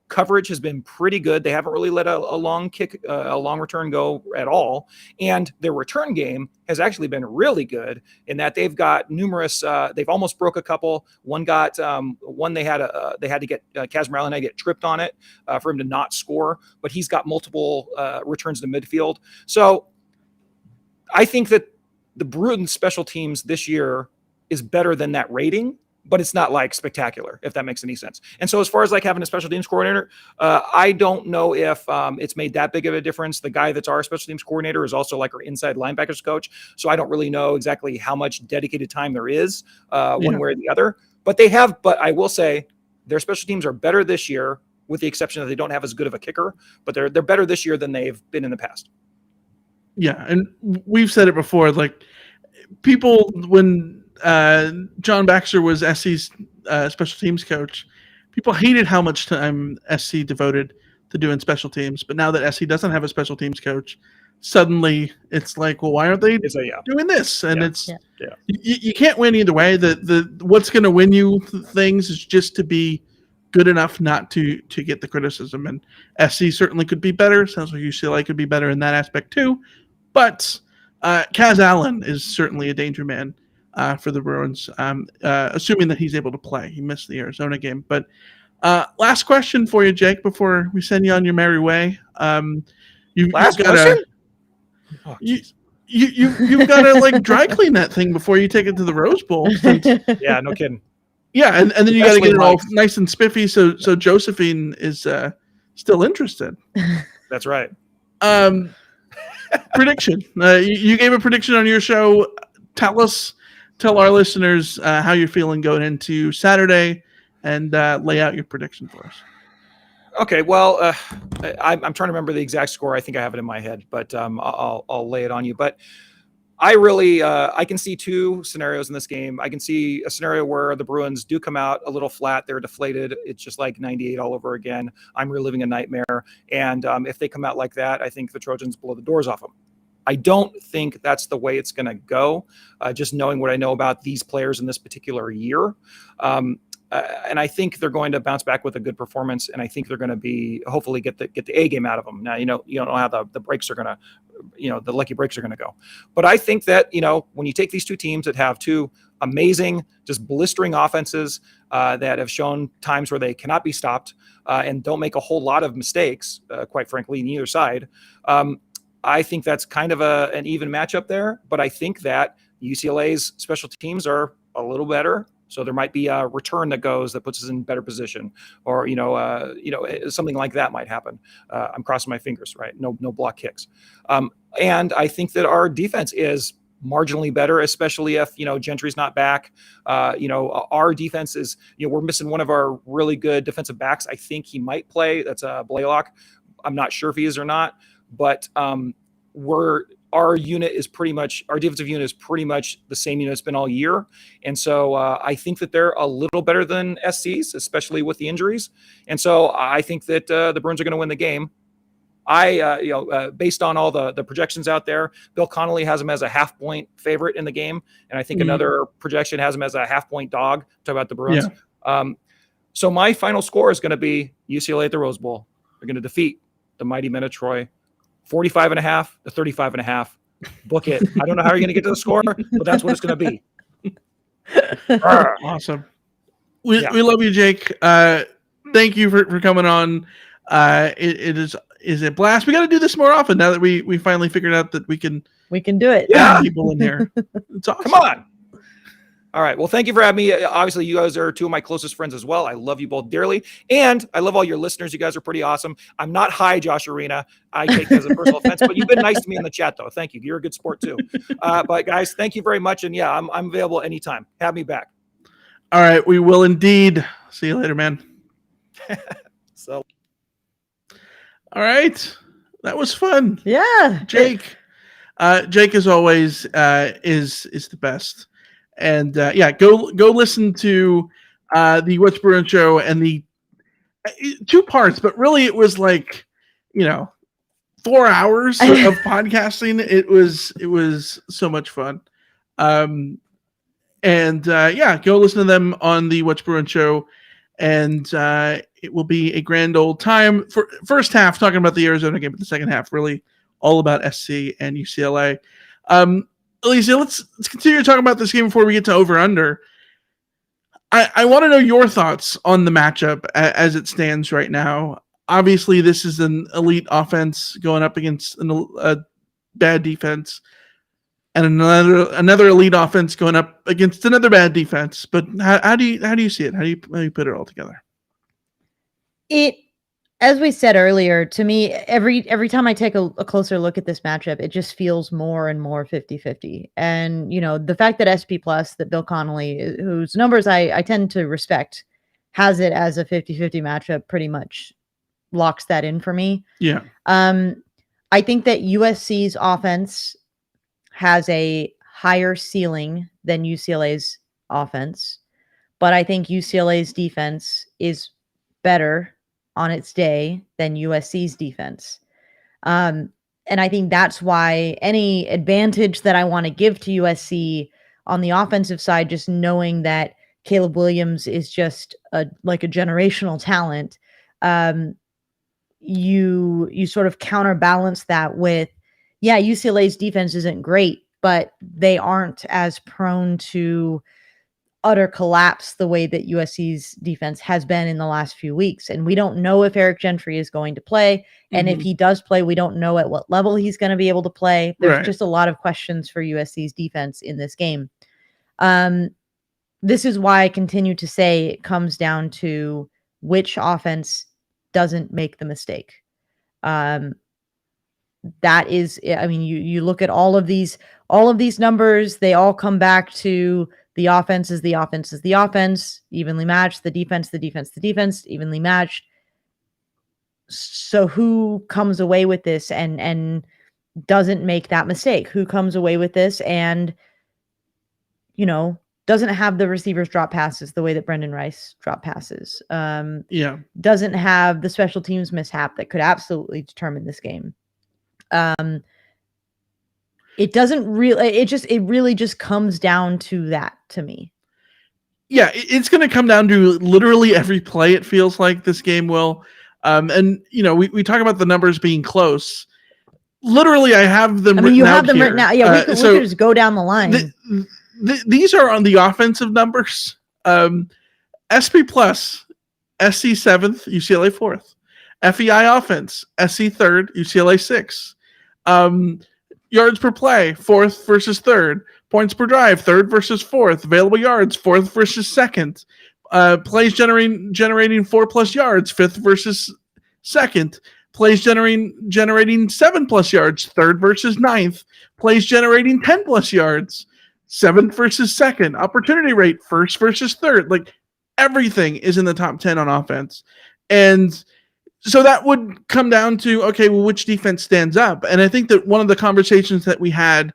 coverage has been pretty good. They haven't really let a long return go at all. And their return game has actually been really good in that they've got numerous, they've almost broke a couple. One they had to get Kazmarelli and I get tripped on it for him to not score, but he's got multiple returns to midfield. So I think that the Bruins special teams this year is better than that rating, but it's not like spectacular, if that makes any sense. And so as far as like having a special teams coordinator, I don't know if it's made that big of a difference. The guy that's our special teams coordinator is also like our inside linebackers coach. So I don't really know exactly how much dedicated time there is one way or the other. But I will say their special teams are better this year, with the exception that they don't have as good of a kicker, but they're better this year than they've been in the past. Yeah, and we've said it before, like people, when John Baxter was SC's special teams coach, people hated how much time SC devoted to doing special teams. But now that SC doesn't have a special teams coach, suddenly it's like, well, why aren't they doing this? And you can't win either way. The what's going to win you things is just to be good enough not to get the criticism. And SC certainly could be better. Sounds like UCLA could be better in that aspect too. But Kaz Allen is certainly a danger man for the Bruins, assuming that he's able to play. He missed the Arizona game. But last question for you, Jake, before we send you on your merry way. You've got to like dry clean that thing before you take it to the Rose Bowl. Yeah, no kidding. Yeah, and then you got to get it all nice and spiffy so Josephine is still interested. That's right. Prediction. You gave a prediction on your show. Tell our listeners how you're feeling going into Saturday, and lay out your prediction for us. Okay, well, I'm trying to remember the exact score. I think I have it in my head, but I'll lay it on you. But I can see two scenarios in this game. I can see a scenario where the Bruins do come out a little flat. They're deflated. It's just like 98 all over again. I'm reliving a nightmare. And if they come out like that, I think the Trojans blow the doors off them. I don't think that's the way it's going to go, just knowing what I know about these players in this particular year. And I think they're going to bounce back with a good performance, and I think they're going to be hopefully get the A game out of them. Now, you don't know how the breaks are going to, the lucky breaks are going to go. But I think that, when you take these two teams that have two amazing, just blistering offenses that have shown times where they cannot be stopped and don't make a whole lot of mistakes, quite frankly, on either side, I think that's kind of an even matchup there. But I think that UCLA's special teams are a little better. So there might be a return that puts us in better position, or something like that might happen. I'm crossing my fingers, right? No block kicks, and I think that our defense is marginally better, especially if Gentry's not back. Our defense is we're missing one of our really good defensive backs. I think he might play. That's Blaylock. I'm not sure if he is or not, but our defensive unit is pretty much the same unit it's been all year. And so I think that they're a little better than SCs, especially with the injuries. And so I think that the Bruins are going to win the game. Based on all the projections out there, Bill Connolly has them as a half-point favorite in the game. And I think another projection has them as a half-point dog. Talk about the Bruins. Yeah. So my final score is going to be UCLA at the Rose Bowl. They're going to defeat the mighty men of Troy. 45.5 to 35.5. Book it. I don't know how you're going to get to the score, but that's what it's going to be. Awesome. We love you, Jake. Thank you for coming on. It is a blast. We got to do this more often now that we finally figured out that we can do it. Yeah, people in here. It's awesome. Come on. All right. Well, thank you for having me. Obviously, you guys are two of my closest friends as well. I love you both dearly. And I love all your listeners. You guys are pretty awesome. I'm not high, Josh Arena. I take that as a personal offense, but you've been nice to me in the chat, though. Thank you. You're a good sport, too. But, guys, thank you very much. And, yeah, I'm available anytime. Have me back. All right. We will indeed. See you later, man. All right. That was fun. Yeah. Jake. Jake, as always, is the best. And go listen to the What's Bruin Show and the two parts, but really it was like 4 hours of podcasting. It was so much fun. Go listen to them on the What's Bruin Show, and it will be a grand old time. For first half talking about the Arizona game, but the second half really all about SC and UCLA. Alicia, let's continue talking about this game before we get to over-under. I want to know your thoughts on the matchup as it stands right now. Obviously, this is an elite offense going up against a bad defense, and another elite offense going up against another bad defense. But how do you see it? How do you put it all together? As we said earlier, to me, every time I take a closer look at this matchup, it just feels more and more 50-50. And, the fact that SP Plus, that Bill Connolly, whose numbers I tend to respect, has it as a 50-50 matchup pretty much locks that in for me. Yeah. I think that USC's offense has a higher ceiling than UCLA's offense, but I think UCLA's defense is better on its day than USC's defense. And I think that's why any advantage that I want to give to USC on the offensive side, just knowing that Caleb Williams is just like a generational talent, you sort of counterbalance that with, UCLA's defense isn't great, but they aren't as prone to utter collapse the way that USC's defense has been in the last few weeks. And we don't know if Eric Gentry is going to play. And if he does play, we don't know at what level he's going to be able to play. There's just a lot of questions for USC's defense in this game. This is why I continue to say it comes down to which offense doesn't make the mistake. That is, you look at all of these numbers, they all come back to the offense is the offense, evenly matched, the defense, evenly matched. So who comes away with this and doesn't make that mistake, who comes away with this and, doesn't have the receivers drop passes the way that Brendan Rice drop passes. Doesn't have the special teams mishap that could absolutely determine this game. It doesn't really, it really just comes down to that to me. Yeah, it's going to come down to literally every play. It feels like this game will. And we talk about the numbers being close. Literally, I have them. You have them written out. Yeah, we could just go down the line. These are on the offensive numbers. SP plus, SC 7th, UCLA 4th. FEI offense, SC 3rd, UCLA 6th. Yards per play, 4th versus 3rd. Points per drive, 3rd versus 4th. Available yards, 4th versus 2nd. Plays generating 4+ yards, 5th versus 2nd. Plays generating 7+ yards, 3rd versus 9th. Plays generating 10+ yards, 7th versus 2nd. Opportunity rate, 1st versus 3rd. Like, everything is in the top 10 on offense. And so that would come down to, okay, well, which defense stands up? And I think that one of the conversations that we had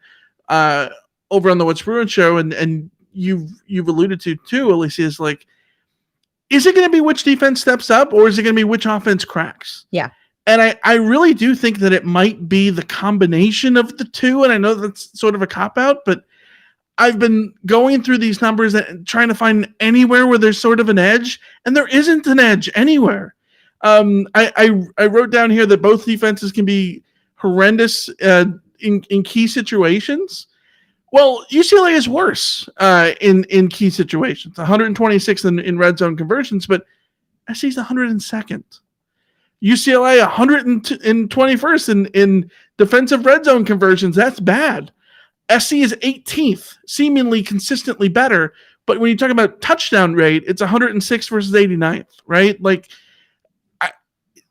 over on the What's Bruin show, and you've alluded to too, Alicia, is like, is it going to be which defense steps up, or is it going to be which offense cracks? Yeah. And I really do think that it might be the combination of the two. And I know that's sort of a cop-out, but I've been going through these numbers and trying to find anywhere where there's sort of an edge, and there isn't an edge anywhere. I wrote down here that both defenses can be horrendous in key situations. Well, UCLA is worse in key situations, 126th in red zone conversions, but SC's 102nd. UCLA 121st in defensive red zone conversions. That's bad. SC is 18th, seemingly consistently better, but when you talk about touchdown rate, it's 106 versus 89th, right? Like,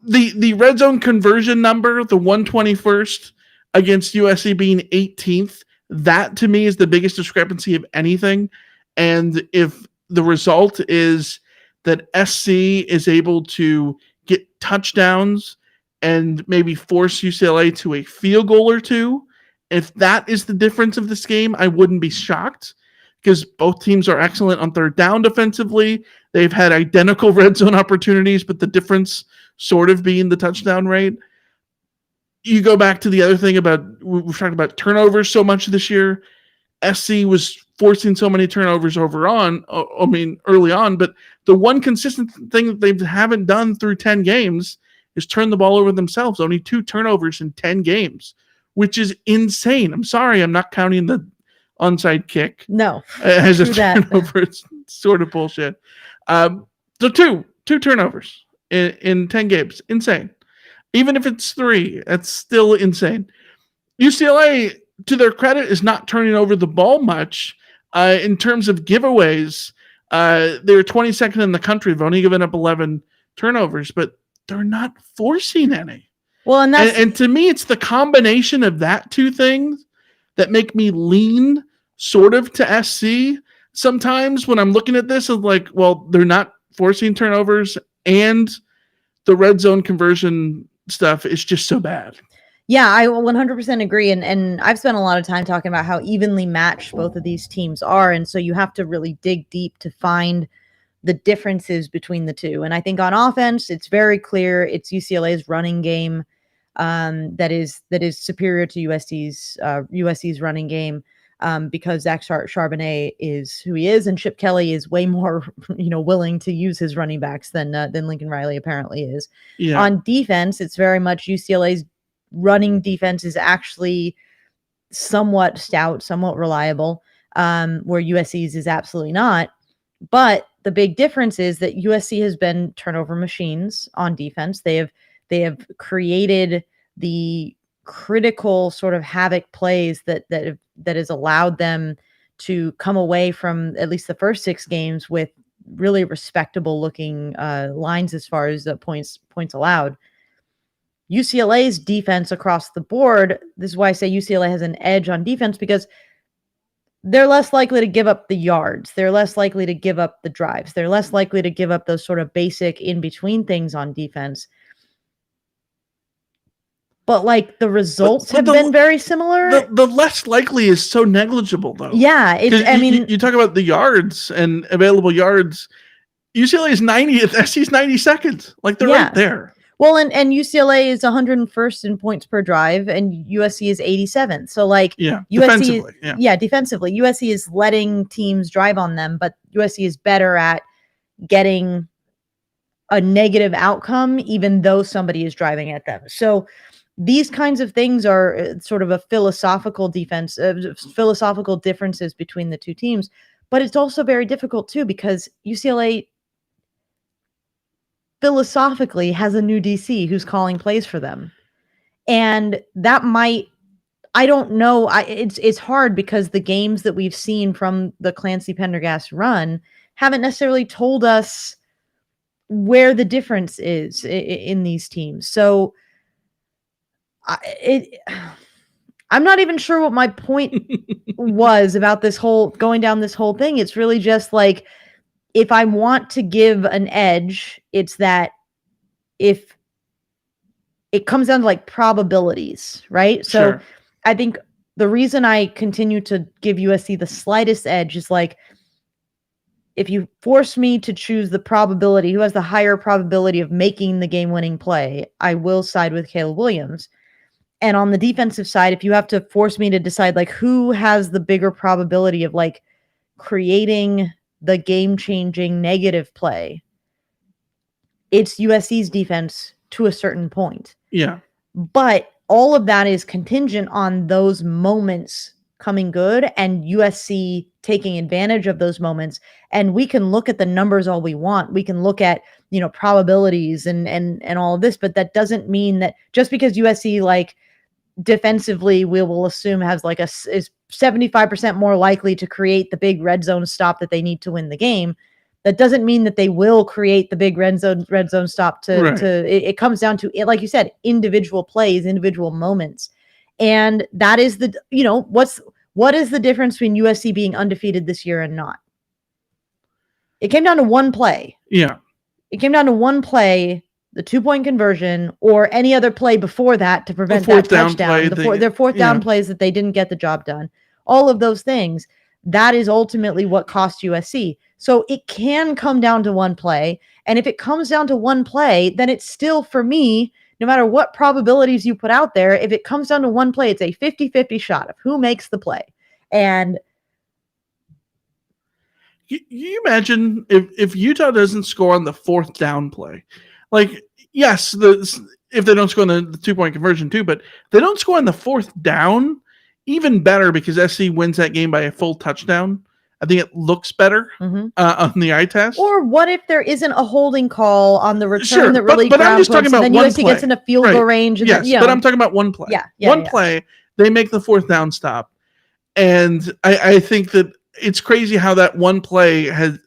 the red zone conversion number, the 121st against USC being 18th, that to me is the biggest discrepancy of anything. And if the result is that SC is able to get touchdowns and maybe force UCLA to a field goal or two, if that is the difference of this game, I wouldn't be shocked, because both teams are excellent on third down defensively. They've had identical red zone opportunities, but the difference sort of being the touchdown rate. You go back to the other thing about, we've talked about turnovers so much this year. SC was forcing so many turnovers early on, but the one consistent thing that they haven't done through 10 games is turn the ball over themselves. Only 2 turnovers in 10 games, which is insane. I'm sorry, I'm not counting the onside kick. No. As a turnover. It's sort of bullshit. So two turnovers in 10 games. Insane. Even if it's 3, that's still insane. UCLA, to their credit, is not turning over the ball much. In terms of giveaways, they're 22nd in the country. They've only given up 11 turnovers, but they're not forcing any. Well, and to me, it's the combination of that two things that make me lean sort of to SC. Sometimes when I'm looking at this, I'm like, well, they're not forcing turnovers, and the red zone conversion stuff is just so bad. Yeah, I 100% agree. And I've spent a lot of time talking about how evenly matched both of these teams are. And so you have to really dig deep to find the differences between the two. And I think on offense, it's very clear it's UCLA's running game that is superior to USC's running game, because Zach Charbonnet is who he is, and Chip Kelly is way more willing to use his running backs than Lincoln Riley apparently is. Yeah. On defense, it's very much UCLA's running defense is actually somewhat stout, somewhat reliable, where USC's is absolutely not. But the big difference is that USC has been turnover machines on defense. They have created the critical sort of havoc plays that has allowed them to come away from at least the first 6 games with really respectable looking lines as far as the points allowed. UCLA's defense across the board, this is why I say UCLA has an edge on defense, because they're less likely to give up the yards. They're less likely to give up the drives. They're less likely to give up those sort of basic in-between things on defense. but like the results but have been very similar. The less likely is so negligible, though. Yeah, I mean, you talk about the yards and available yards. UCLA is 90th, SC's 92nd. Like they're right there. Well, and UCLA is 101st in points per drive, and USC is 87th. So like, defensively, defensively, USC is letting teams drive on them, but USC is better at getting a negative outcome, even though somebody is driving at them. So these kinds of things are sort of a philosophical philosophical differences between the two teams. But it's also very difficult too, because UCLA philosophically has a new DC who's calling plays for them. And that might, I don't know. It's hard because the games that we've seen from the Clancy Pendergast run haven't necessarily told us where the difference is in these teams. So I'm not even sure what my point was about this whole going down this whole thing. It's really just like, if I want to give an edge, it's that if it comes down to like probabilities, right? So I think the reason I continue to give USC the slightest edge is like, if you force me to choose the probability, who has the higher probability of making the game-winning play, I will side with Caleb Williams. And on the defensive side, if you have to force me to decide like who has the bigger probability of like creating the game-changing negative play, it's USC's defense to a certain point. Yeah. But all of that is contingent on those moments coming good and USC taking advantage of those moments. And we can look at the numbers all we want. We can look at, probabilities and all of this, but that doesn't mean that just because USC like defensively, we will assume has like is 75% more likely to create the big red zone stop that they need to win the game. That doesn't mean that they will create the big red zone stop it comes down to it, like you said, individual plays, individual moments. And that is what is the difference between USC being undefeated this year and not? It came down to one play. Yeah. It came down to one play, the 2-point conversion, or any other play before that to prevent that touchdown. Their fourth down plays that they didn't get the job done. All of those things, that is ultimately what cost USC. So it can come down to one play. And if it comes down to one play, then it's still, for me, no matter what probabilities you put out there, if it comes down to one play, it's a 50-50 shot of who makes the play. And you imagine if Utah doesn't score on the 4th down play, like, yes, if they don't score on the 2-point conversion too, but they don't score on the 4th down, even better, because SC wins that game by a full touchdown. I think it looks better on the eye test. Or what if there isn't a holding call on the return that really but I'm just talking about then one USC play. Gets in a field goal range. And yes, but I'm talking about one play. One play, they make the 4th down stop. And I think that it's crazy how that one play has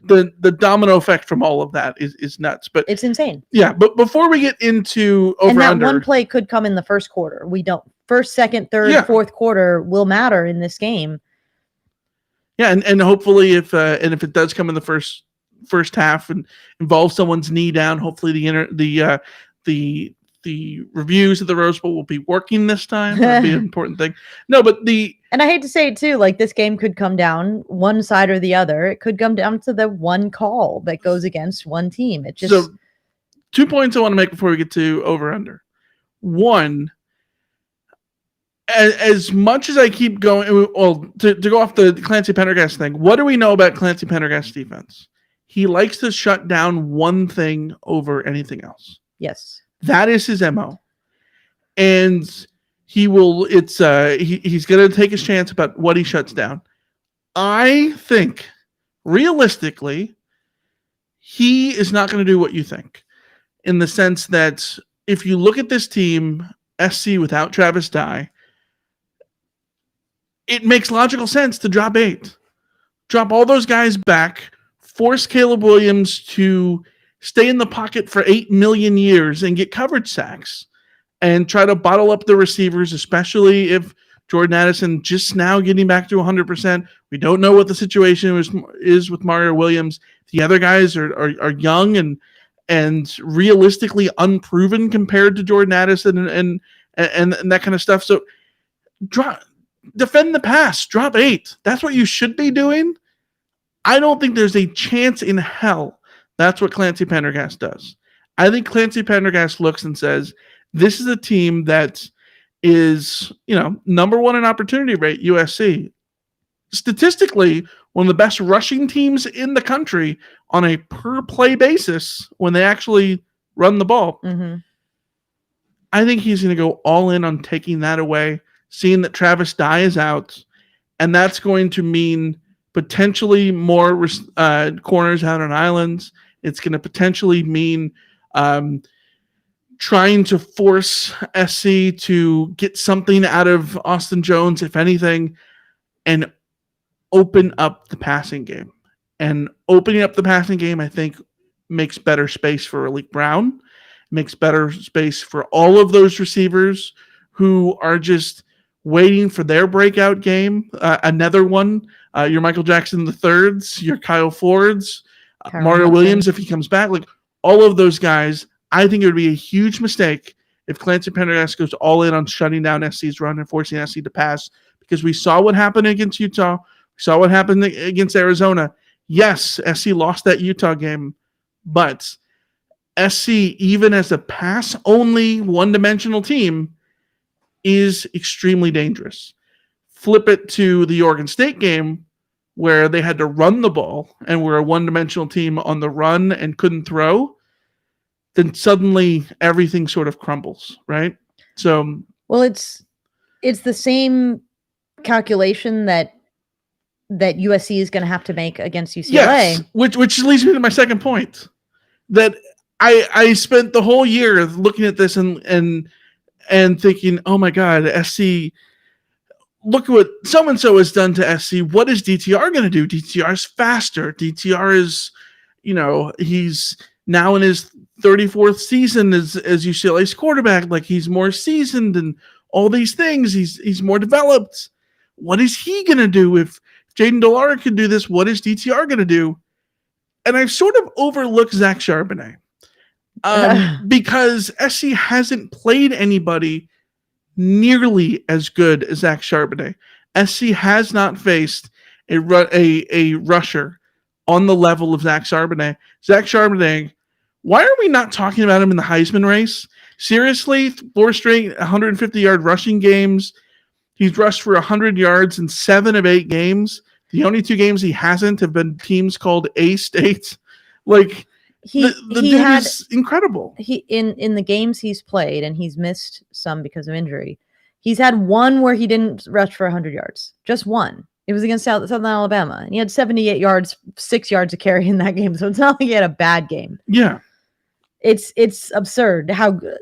the domino effect from all of that is nuts. But it's insane. Yeah, but before we get into over and that one play could come in the first quarter. We don't. First, second, third, fourth quarter will matter in this game. Yeah, and hopefully if it does come in the first half and involves someone's knee down, hopefully the reviews of the Rose Bowl will be working this time. That'd be an important thing. No, but and I hate to say it too, like this game could come down one side or the other. It could come down to the one call that goes against one team. It just so 2 points I want to make before we get to over under. One, as much as I keep going, well, to go off the Clancy Pendergast thing, what do we know about Clancy Pendergast's defense? He likes to shut down one thing over anything else. Yes. That is his MO. And he will, he's going to take his chance about what he shuts down. I think, realistically, he is not going to do what you think. In the sense that if you look at this team, SC without Travis Dye, it makes logical sense to drop 8. Drop all those guys back, force Caleb Williams to stay in the pocket for 8 million years and get coverage sacks and try to bottle up the receivers, especially if Jordan Addison just now getting back to 100%. We don't know what the situation is with Mario Williams. The other guys are young, and and realistically unproven compared to Jordan Addison and that kind of stuff. So defend the pass, drop 8. That's what you should be doing. I don't think there's a chance in hell that's what Clancy Pendergast does. I think Clancy Pendergast looks and says, this is a team that is, number 1 in opportunity rate, USC. Statistically, one of the best rushing teams in the country on a per play basis when they actually run the ball. Mm-hmm. I think he's going to go all in on taking that away, seeing that Travis Dye is out, and that's going to mean potentially more corners out on islands. It's going to potentially mean trying to force SC to get something out of Austin Jones, if anything, and open up the passing game. And opening up the passing game, I think, makes better space for Malik Brown, makes better space for all of those receivers who are just waiting for their breakout game. Another one, your Michael Jackson III's, your Kyle Ford's, Mario Williams, if he comes back. Like, all of those guys, I think it would be a huge mistake if Clancy Pendergast goes all in on shutting down SC's run and forcing SC to pass, because we saw what happened against Utah. We saw what happened against Arizona. Yes, SC lost that Utah game, but SC, even as a pass-only one-dimensional team, is extremely dangerous. Flip it to the Oregon State game where they had to run the ball and were a one-dimensional team on the run and couldn't throw, then suddenly everything sort of crumbles, right? So, well, it's the same calculation that USC is going to have to make against UCLA. Yes, which leads me to my second point, that I spent the whole year looking at this and thinking, oh my God, SC, look at what so-and-so has done to SC. What is DTR going to do? DTR is faster. DTR is, he's now in his 34th season as UCLA's quarterback. Like, he's more seasoned and all these things. He's more developed. What is he going to do? If Jaden Delara can do this, what is DTR going to do? And I've sort of overlooked Zach Charbonnet because SC hasn't played anybody nearly as good as Zach Charbonnet. SC has not faced a rusher on the level of Zach Charbonnet. Zach Charbonnet, why are we not talking about him in the Heisman race? Seriously, 4 straight 150-yard rushing games. He's rushed for 100 yards in 7 of 8 games. The only 2 games he hasn't have been teams called A State. Like, the dude is incredible. He in the games he's played, and he's missed some because of injury, he's had one where he didn't rush for 100 yards. Just one. It was against Southern Alabama, and he had 78 yards, 6 yards of carry in that game. So it's not like he had a bad game. Yeah. It's absurd how good.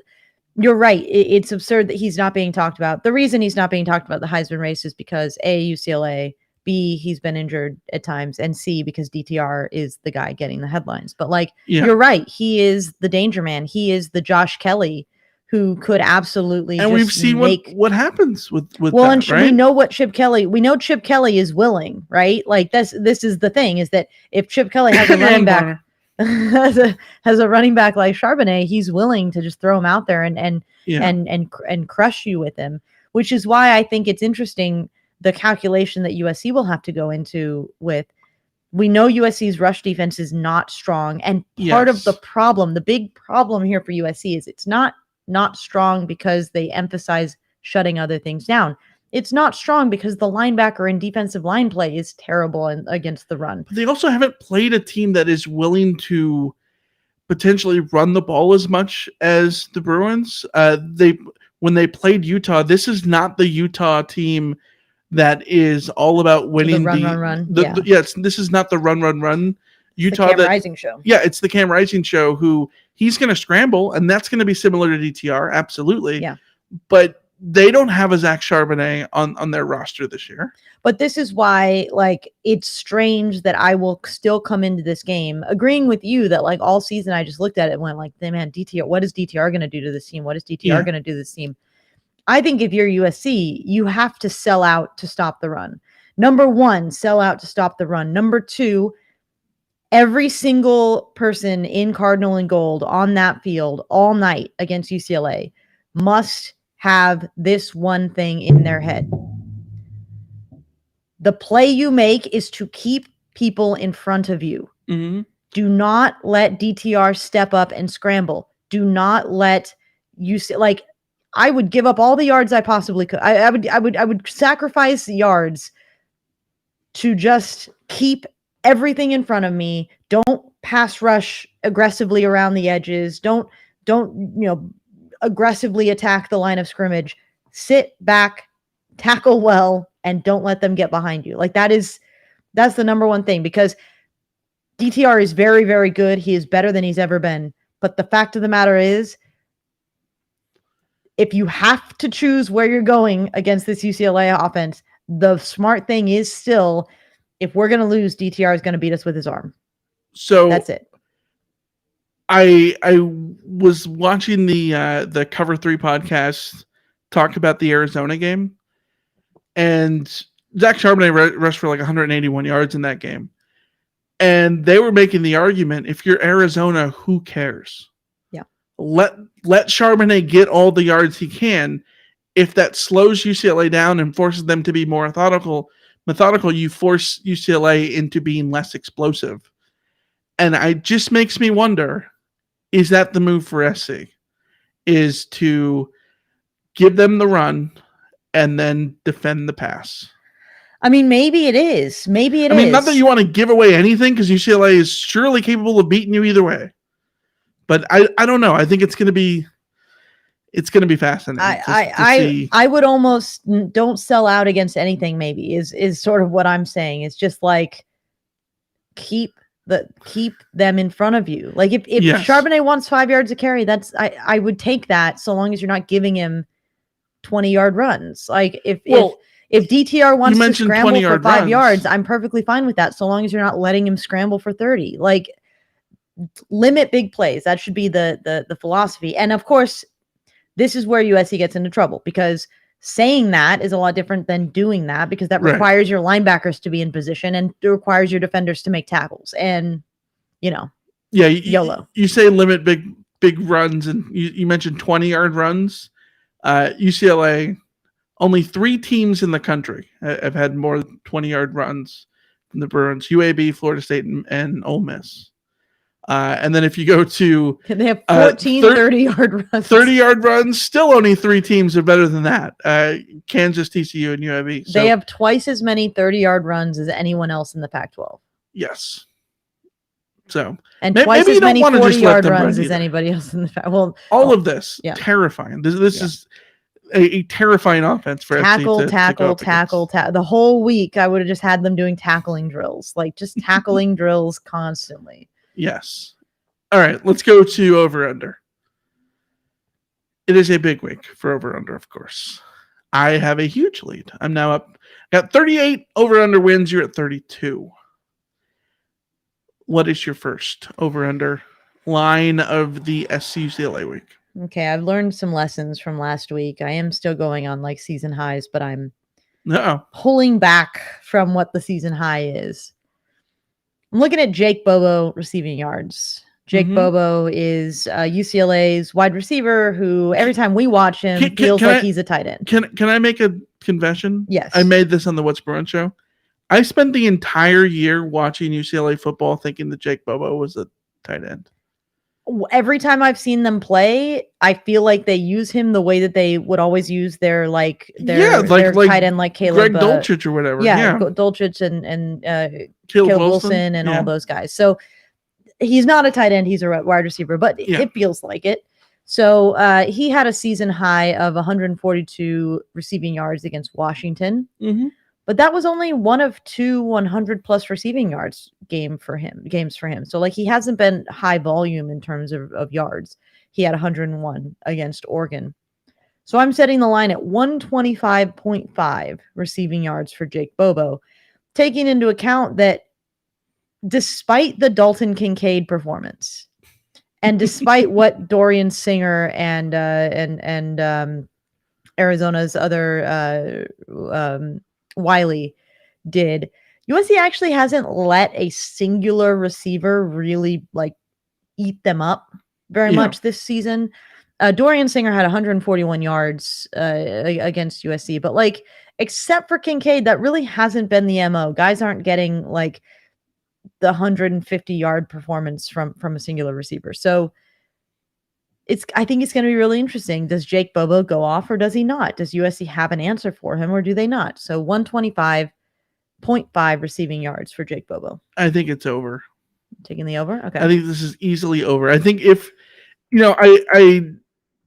You're right. It's absurd that he's not being talked about. The reason he's not being talked about the Heisman race is because A, UCLA, B, he's been injured at times, and C, because DTR is the guy getting the headlines. But you're right. He is the danger man. He is the Josh Kelly who could absolutely. And we've seen what happens with well, that, and right? we know Chip Kelly is willing, right? Like this is the thing, is that if Chip Kelly has a running back. has a running back like Charbonnet, he's willing to just throw him out there and crush you with him, which is why I think it's interesting the calculation that USC will have to go into with. We know USC's rush defense is not strong, and part of the problem, the big problem here for USC, is it's not strong because they emphasize shutting other things down. It's not strong because the linebacker and defensive line play is terrible against the run. But they also haven't played a team that is willing to potentially run the ball as much as the Bruins. When they played Utah, this is not the Utah team that is all about winning. Run. This is not the run. Utah, the Cam Rising show. Yeah, it's the Cam Rising show. Who he's going to scramble, and that's going to be similar to DTR, absolutely. Yeah, but they don't have a Zach Charbonnet on their roster this year. But this is why, it's strange that I will still come into this game agreeing with you that, all season I just looked at it and went, man, DTR, what is DTR going to do to this team? What is DTR going to do to this team? I think if you're USC, you have to sell out to stop the run. Number 1, sell out to stop the run. Number 2, Every single person in Cardinal and Gold on that field all night against UCLA must have this one thing in their head. The play you make is to keep people in front of you. Mm-hmm. Do not let DTR step up and scramble. Do not let I would give up all the yards I possibly could. I would sacrifice yards to just keep everything in front of me. Don't pass rush aggressively around the edges. Don't aggressively attack the line of scrimmage. Sit back, tackle well, and don't let them get behind you. Like that's the number one thing, because DTR is very, very good. He is better than he's ever been. But the fact of the matter is, if you have to choose where you're going against this UCLA offense, the smart thing is still, if we're going to lose, DTR is going to beat us with his arm. So that's it. I was watching the Cover 3 podcast talk about the Arizona game, and Zach Charbonnet rushed for like 181 yards in that game. And they were making the argument, if you're Arizona, who cares? Yeah. Let Charbonnet get all the yards he can. If that slows UCLA down and forces them to be more methodical, you force UCLA into being less explosive. And it just makes me wonder, is that the move for SC? Is to give them the run and then defend the pass? I mean, maybe it is. Maybe it is. I mean, not that you want to give away anything, because UCLA is surely capable of beating you either way. But I don't know. I think it's going to be fascinating. I would almost don't sell out against anything. Maybe is sort of what I'm saying. It's just like keep them in front of you. Like if Yes. Charbonnet wants 5 yards a carry, I would take that, so long as you're not giving him 20-yard runs. Like if DTR wants to scramble for 5 yards, I'm perfectly fine with that, so long as you're not letting him scramble for 30. Like, limit big plays. That should be the philosophy. And of course, this is where USC gets into trouble, because saying that is a lot different than doing that, because that requires your linebackers to be in position and it requires your defenders to make tackles. And YOLO. You say limit big runs, and you mentioned 20-yard runs. UCLA, only 3 teams in the country have had more 20-yard runs from the Bruins: UAB, Florida State, and Ole Miss. And then if you go to... They have 14 30-yard runs. 30-yard runs, still only 3 teams are better than that. Kansas, TCU, and UAB. So, they have twice as many 30-yard runs as anyone else in the Pac-12. Yes. So, and twice as many 40-yard runs as anybody else in the Pac-12. Well, all of this, terrifying. This is a terrifying offense for tackle. FC The whole week, I would have just had them doing tackling drills. Like, just tackling drills constantly. Yes. All right, let's go to over-under. It is a big week for over-under, of course. I have a huge lead. I'm now up. Got 38 over-under wins. You're at 32. What is your first over-under line of the SC-UCLA week? Okay, I've learned some lessons from last week. I am still going on like season highs, but I'm pulling back from what the season high is. I'm looking at Jake Bobo receiving yards. Jake Bobo is UCLA's wide receiver who, every time we watch him, feels like he's a tight end. Can I make a confession? Yes. I made this on the What's Bruin Show. I spent the entire year watching UCLA football thinking that Jake Bobo was a tight end. Every time I've seen them play, I feel like they use him the way that they would always use their tight end, like Caleb, Greg Dulcich or whatever. Dulcich and Caleb Wilson and all those guys. So he's not a tight end; he's a wide receiver, but it feels like it. So he had a season high of 142 receiving yards against Washington. Mm-hmm. But that was only one of 2 100+ receiving yards games for him. So like, he hasn't been high volume in terms of yards. He had 101 against Oregon. So I'm setting the line at 125.5 receiving yards for Jake Bobo, taking into account that despite the Dalton Kincaid performance and despite what Dorian Singer and Arizona's other Wiley did, USC actually hasn't let a singular receiver really like eat them up very Yeah. much this season. Dorian Singer had 141 yards against USC, but like except for Kincaid, that really hasn't been the MO. Guys aren't getting like the 150-yard performance from a singular receiver. So I think it's going to be really interesting. Does Jake Bobo go off or does he not? Does USC have an answer for him or do they not? So 125.5 receiving yards for Jake Bobo. I think it's over. Taking the over? Okay. I think this is easily over. I think if, I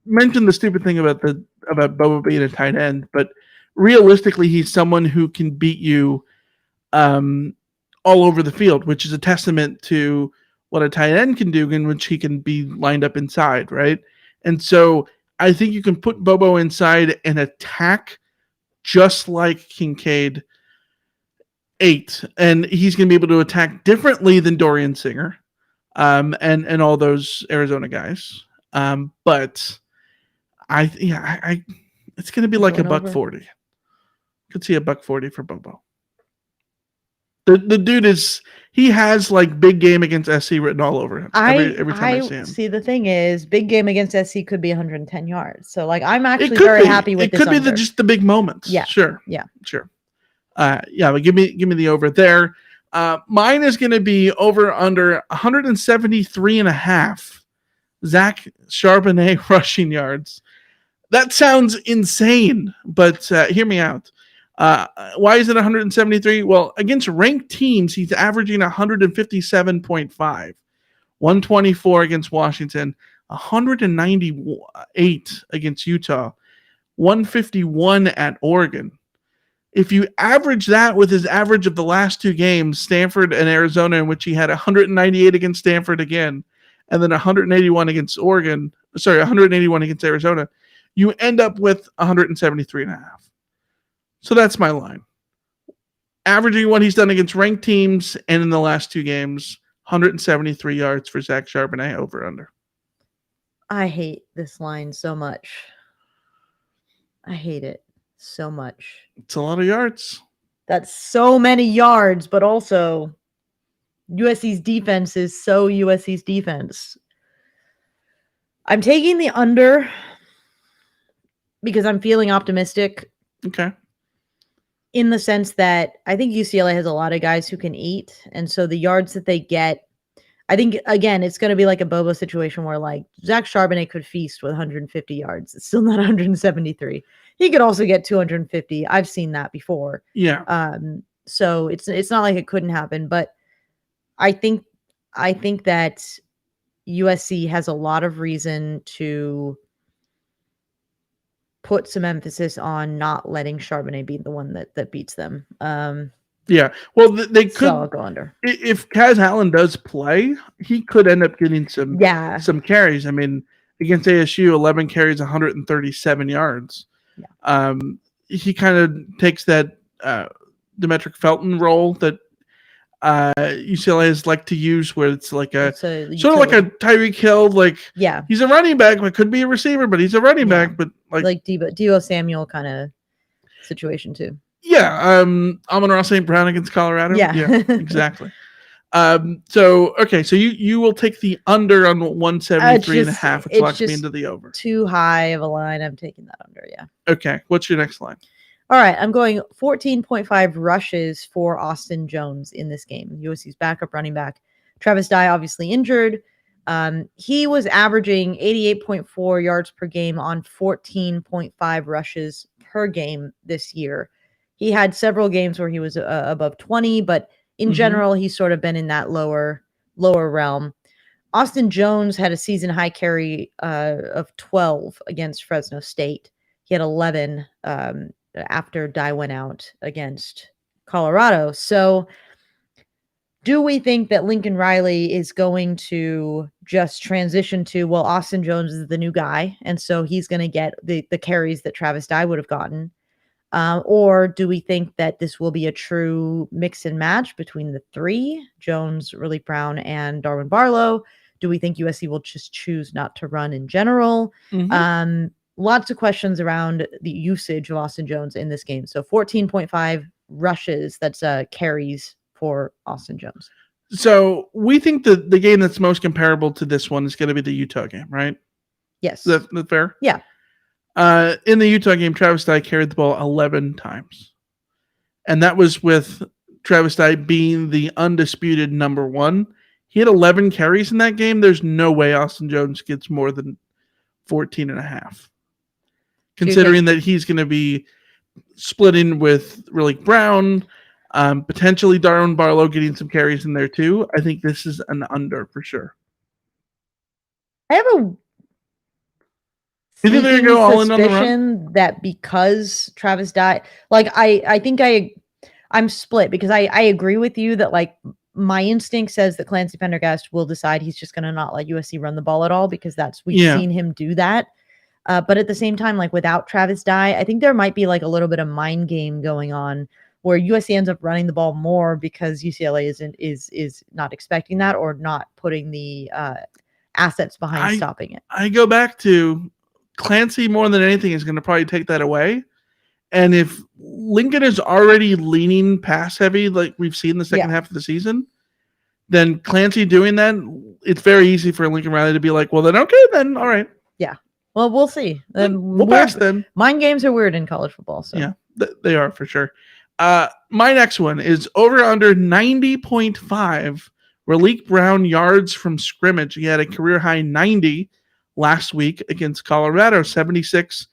mentioned the stupid thing about Bobo being a tight end, but realistically, he's someone who can beat you all over the field, which is a testament to what a tight end can do, in which he can be lined up inside, right? And so I think you can put Bobo inside and attack just like Kincaid ate, and he's going to be able to attack differently than Dorian Singer, and all those Arizona guys. But it's going to be like a $140. Could see a $140 for Bobo. The dude he has like big game against SC written all over him. Every time I see him. See, the thing is, big game against SC could be 110 yards. So like, I'm actually very happy with this. It could be just the big moments. Yeah. Sure. Yeah. Sure. But give me the over there. Mine is going to be over under 173.5. Zach Charbonnet rushing yards. That sounds insane, but hear me out. Why is it 173? Well, against ranked teams, he's averaging 157.5, 124 against Washington, 198 against Utah, 151 at Oregon. If you average that with his average of the last two games, Stanford and Arizona, in which he had 198 against Stanford again, and then 181 against 181 against Arizona, you end up with 173.5. So that's my line. Averaging what he's done against ranked teams and in the last two games, 173 yards for Zach Charbonnet, over under. I hate this line so much. I hate it so much. It's a lot of yards. That's so many yards, but also USC's defense is so USC's defense. I'm taking the under because I'm feeling optimistic. Okay. In the sense that I think UCLA has a lot of guys who can eat. And so the yards that they get, I think, again, it's going to be like a Bobo situation where like Zach Charbonnet could feast with 150 yards. It's still not 173. He could also get 250. I've seen that before. Yeah. So it's not like it couldn't happen, but I think that USC has a lot of reason to put some emphasis on not letting Charbonnet be the one that beats them. Yeah. Well, they could. So I'll go under. If Kaz Allen does play, he could end up getting some carries. I mean, against ASU, 11 carries, 137 yards. Yeah. He kind of takes that Demetric Felton role that UCLA has like to use, where it's like sort of like a Tyreek Hill, like he's a running back, but could be a receiver, but he's a running back, but like Deebo Samuel kind of situation too. Yeah, Amon-Ra St. Brown against Colorado. Yeah, exactly. So you will take the under on 173.5, which locks me into the over. Too high of a line. I'm taking that under. Yeah. Okay. What's your next line? All right, I'm going 14.5 rushes for Austin Jones in this game. USC's backup running back. Travis Dye obviously injured. He was averaging 88.4 yards per game on 14.5 rushes per game this year. He had several games where he was above 20, but in general, he's sort of been in that lower realm. Austin Jones had a season high carry of 12 against Fresno State. He had 11 after Dye went out against Colorado. So do we think that Lincoln Riley is going to just transition to, well, Austin Jones is the new guy, and so he's going to get the carries that Travis Dye would have gotten? Or do we think that this will be a true mix and match between the three, Jones, Riley Brown, and Darwin Barlow? Do we think USC will just choose not to run in general? Lots of questions around the usage of Austin Jones in this game. So 14.5 rushes, that's carries for Austin Jones. So we think that the game that's most comparable to this one is going to be the Utah game, right? Yes. Is that fair? Yeah. In the Utah game, Travis Dye carried the ball 11 times. And that was with Travis Dye being the undisputed number one. He had 11 carries in that game. There's no way Austin Jones gets more than 14 and a half. Considering that he's going to be splitting with Riley Brown, potentially Darwin Barlow getting some carries in there too. I think this is an under for sure. I have a You think they're going to go all in on the run? That because Travis Dye, like I think I'm split because I agree with you that like my instinct says that Clancy Pendergast will decide he's just going to not let USC run the ball at all because we've seen him do that. But at the same time, like without Travis Dye, I think there might be like a little bit of mind game going on where USC ends up running the ball more because UCLA is not expecting that or not putting the assets behind stopping it. I go back to Clancy more than anything is going to probably take that away. And if Lincoln is already leaning pass heavy, like we've seen the second half of the season, then Clancy doing that, it's very easy for Lincoln Riley to be like, well, then, okay, then, all right. Yeah. Well, we'll see. We'll pass then. Mind games are weird in college football. So. Yeah, they are for sure. My next one is over under 90.5 Riley Brown yards from scrimmage. He had a career high 90 last week against Colorado, 76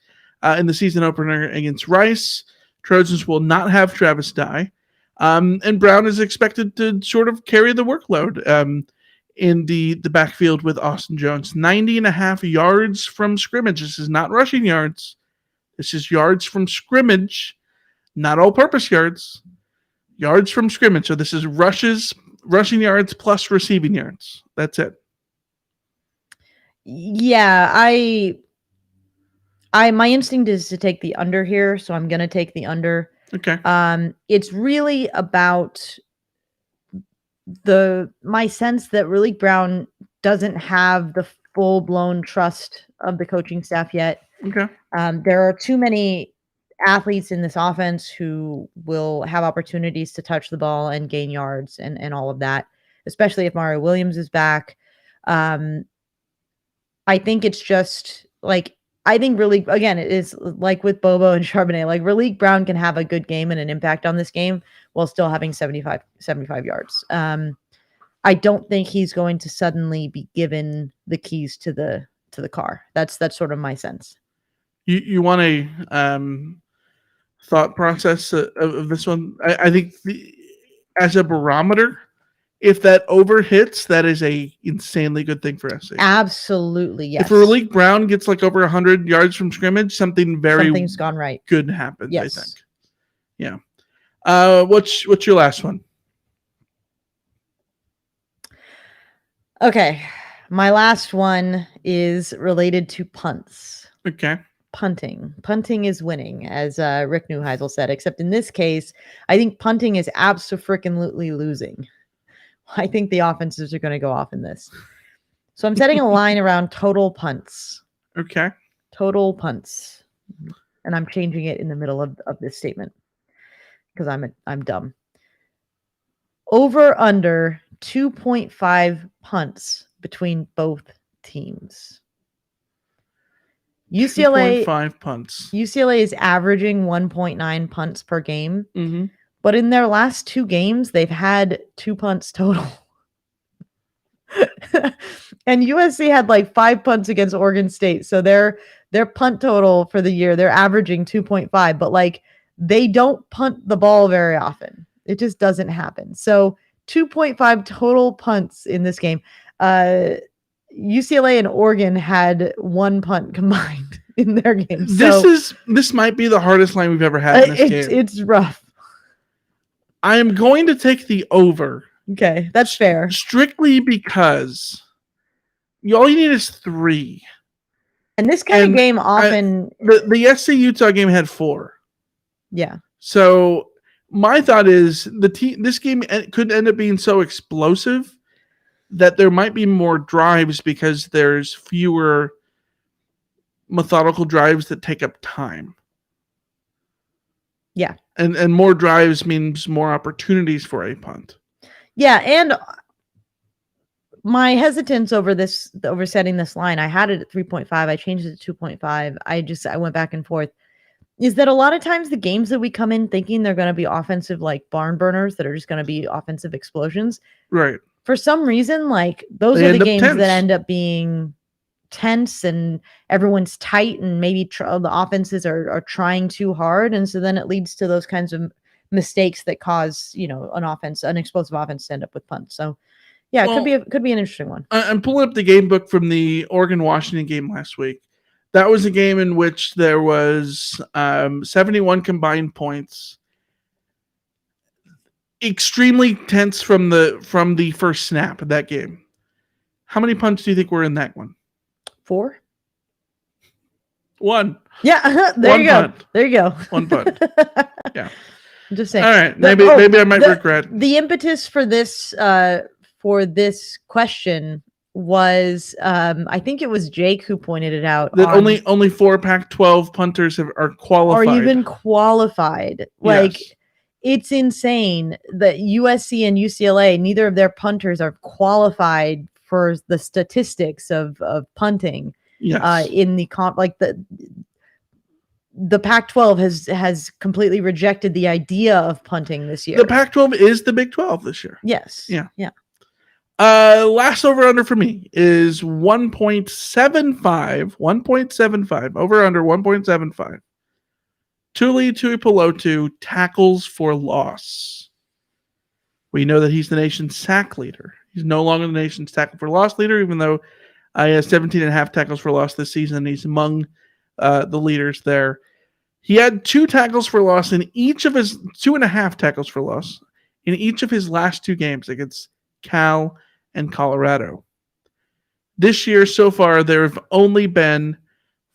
in the season opener against Rice. Trojans will not have Travis Dye. And Brown is expected to sort of carry the workload in the backfield with Austin Jones. 90.5 yards from scrimmage. This is not rushing yards. This is yards from scrimmage, not all-purpose yards. Yards from scrimmage. So this is rushing yards plus receiving yards. That's it. Yeah, my instinct is to take the under here, so I'm going to take the under. Okay. It's really about my sense that Riley Brown doesn't have the full-blown trust of the coaching staff yet. Okay. There are too many athletes in this offense who will have opportunities to touch the ball and gain yards and all of that, especially if Mario Williams is back. I think it's just like, I think really, again, it is like with Bobo and Charbonnet, like Riley Brown can have a good game and an impact on this game while still having 75 yards. I don't think he's going to suddenly be given the keys to the car. That's sort of my sense. You want a thought process of this one? I think as a barometer, if that over hits, that is a insanely good thing for SC. Absolutely, yes. If Riley Brown gets like over 100 yards from scrimmage, something's gone right. Good happens, yes. I think. Yeah. What's your last one? Okay. My last one is related to punts. Okay. Punting. Punting is winning, as Rick Neuheisel said, except in this case, I think punting is abso-freaking-lutely losing. I think the offenses are going to go off in this. So I'm setting a line around total punts. Okay. Total punts. And I'm changing it in the middle of this statement because I'm dumb. Over under 2.5 punts between both teams. UCLA 2.5 punts. UCLA is averaging 1.9 punts per game. Mm-hmm. But in their last 2 games, they've had 2 punts total. And USC had like 5 punts against Oregon State. So their punt total for the year, they're averaging 2.5. But like they don't punt the ball very often. It just doesn't happen. So 2.5 total punts in this game. UCLA and Oregon had 1 punt combined in their game. This might be the hardest line we've ever had in this game. It's rough. I am going to take the over. Okay, that's fair. Strictly because all you need is 3. And this kind of game often... The SC Utah game had 4. Yeah. So my thought is this game could end up being so explosive that there might be more drives because there's fewer methodical drives that take up time. Yeah. And more drives means more opportunities for a punt. Yeah, and my hesitance over setting this line, I had it at 3.5. I changed it to 2.5. I went back and forth. Is that a lot of times the games that we come in thinking they're going to be offensive, like barn burners that are just going to be offensive explosions. Right. For some reason, like those are the games that end up being tense and everyone's tight and maybe the offenses are trying too hard. And so then it leads to those kinds of mistakes that cause, an explosive offense to end up with punts. So yeah, it could be an interesting one. I'm pulling up the game book from the Oregon-Washington game last week. That was a game in which there was 71 combined points. Extremely tense from the first snap of that game. How many punts do you think were in that one? 4? 1. Yeah, there you go. Punt. There you go. 1 punt. Yeah. I'm just saying. All right, maybe I might regret. The impetus for this question was I think it was Jake who pointed it out. That only 4 Pac-12 punters are qualified. Or even qualified. Like, yes. It's insane that USC and UCLA, neither of their punters are qualified for the statistics of punting. Yes. In the the Pac-12 has completely rejected the idea of punting this year. The Pac-12 is the Big 12 this year. Yes. Yeah. Yeah. Last over under for me is 1.75. 1.75. Over under 1.75. Tuli Tuipulotu tackles for loss. We know that he's the nation's sack leader. He's no longer the nation's tackle for loss leader, even though he has 17.5 tackles for loss this season. He's among the leaders there. He had 2 tackles for loss in each of his 2.5 tackles for loss in each of his last 2 games against Cal and Colorado. This year so far, there have only been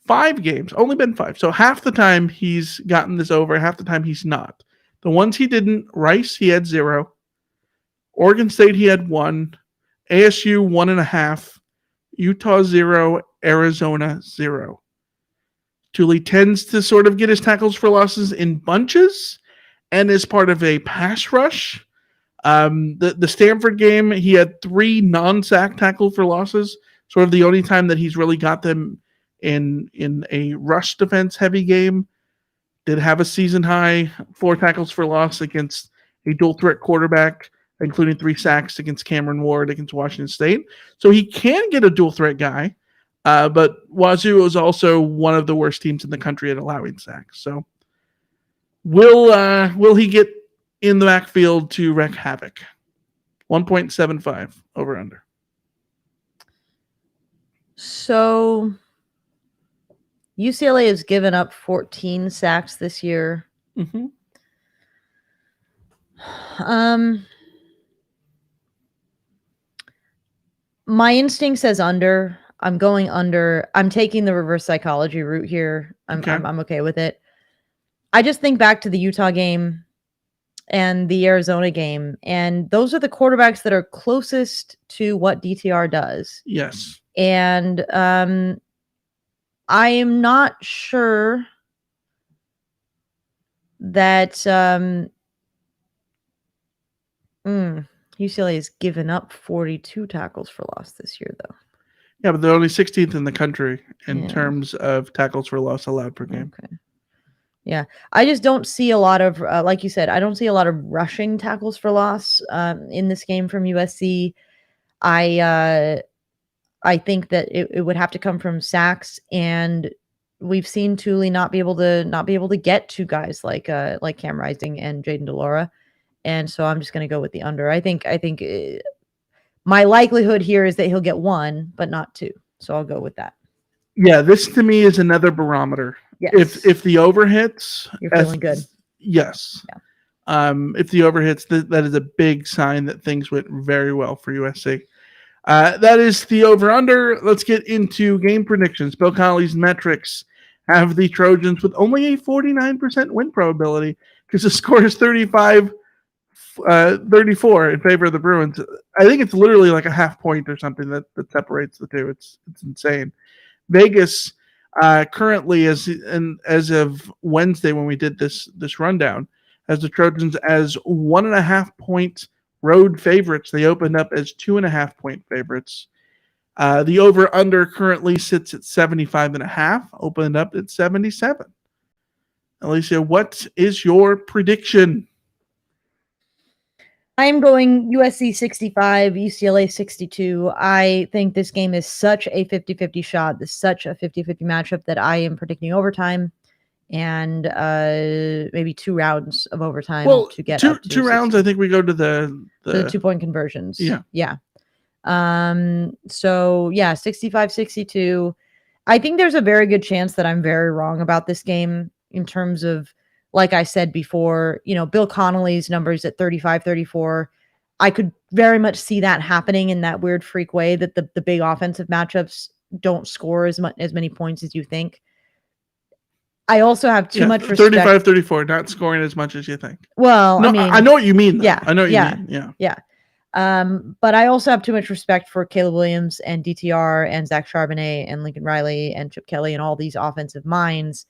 5 games, only been 5. So half the time he's gotten this over, half the time he's not. The ones he didn't, Rice, he had 0. Oregon State, he had 1. ASU, 1.5. Utah, 0. Arizona, 0. Tuli tends to sort of get his tackles for losses in bunches and is part of a pass rush. The Stanford game, he had 3 non-sack tackle for losses, sort of the only time that he's really got them in a rush defense heavy game. Did have a season high 4 tackles for loss against a dual threat quarterback, including 3 sacks against Cameron Ward against Washington State. So he can get a dual threat guy, but Wazoo is also one of the worst teams in the country at allowing sacks. So will he get in the backfield to wreak havoc? 1.75 over under. So UCLA has given up 14 sacks this year. Mm-hmm. My instinct says under. I'm going under. I'm taking the reverse psychology route here. I'm okay with it. I just think back to the Utah game and the Arizona game, and those are the quarterbacks that are closest to what DTR does. Yes. And I am not sure that UCLA has given up 42 tackles for loss this year, though. Yeah, but they're only 16th in the country in terms of tackles for loss allowed per game. Okay. Yeah, I just don't see a lot of, like you said, I don't see a lot of rushing tackles for loss in this game from USC. I think that it would have to come from sacks, and we've seen Tuli not be able to get to guys like Cam Rising and Jaden DeLaura, and so I'm just going to go with the under. I think my likelihood here is that he'll get 1, but not 2, so I'll go with that. Yeah, this to me is another barometer. Yes. If the over hits, you're feeling good. Yes. Yeah. If the over hits, that is a big sign that things went very well for USC. That is the over-under. Let's get into game predictions. Bill Connolly's metrics have the Trojans with only a 49% win probability because the score is 35-34 in favor of the Bruins. I think it's literally like a half point or something that separates the two. It's insane. Vegas Currently, as of Wednesday when we did this rundown, as the Trojans as 1.5 point road favorites. They opened up as 2.5 point favorites. The over under currently sits at 75.5. Opened up at 77. Alicia, what is your prediction? I'm going USC 65, UCLA 62. I think this game is such a 50-50 shot. This is such a 50-50 matchup that I am predicting overtime and maybe 2 rounds of overtime to get two, up to 2 rounds. I think we go to the 2-point conversions. Yeah. So yeah, 65-62. I think there's a very good chance that I'm very wrong about this game in terms of, like I said before, Bill Connolly's numbers at 35-34. I could very much see that happening in that weird freak way that the big offensive matchups don't score as many points as you think. I also have too much respect. 35-34, not scoring as much as you think. Well, no, I mean, I know what you mean. Though. Yeah, I know what you mean. Yeah. But I also have too much respect for Caleb Williams and DTR and Zach Charbonnet and Lincoln Riley and Chip Kelly and all these offensive minds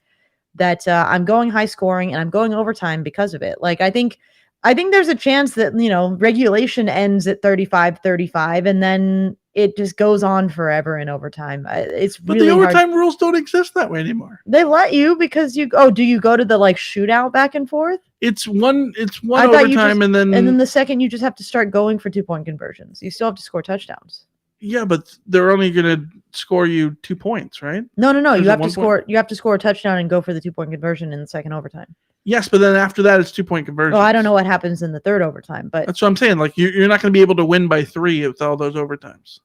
that I'm going high scoring and I'm going overtime because of it. Like, I think there's a chance that, regulation ends at 35-35 and then it just goes on forever in overtime. But really the overtime rules don't exist that way anymore. They let you because do you go to the shootout back and forth? It's one overtime and then the second you just have to start going for 2-point conversions. You still have to score touchdowns. Yeah, but they're only going to score you 2 points, right? No. You have to score. Point? You have to score a touchdown and go for the 2-point conversion in the second overtime. Yes, but then after that, it's 2-point conversion. Well, I don't know what happens in the third overtime, but that's what I'm saying. Like you're not going to be able to win by 3 with all those overtimes.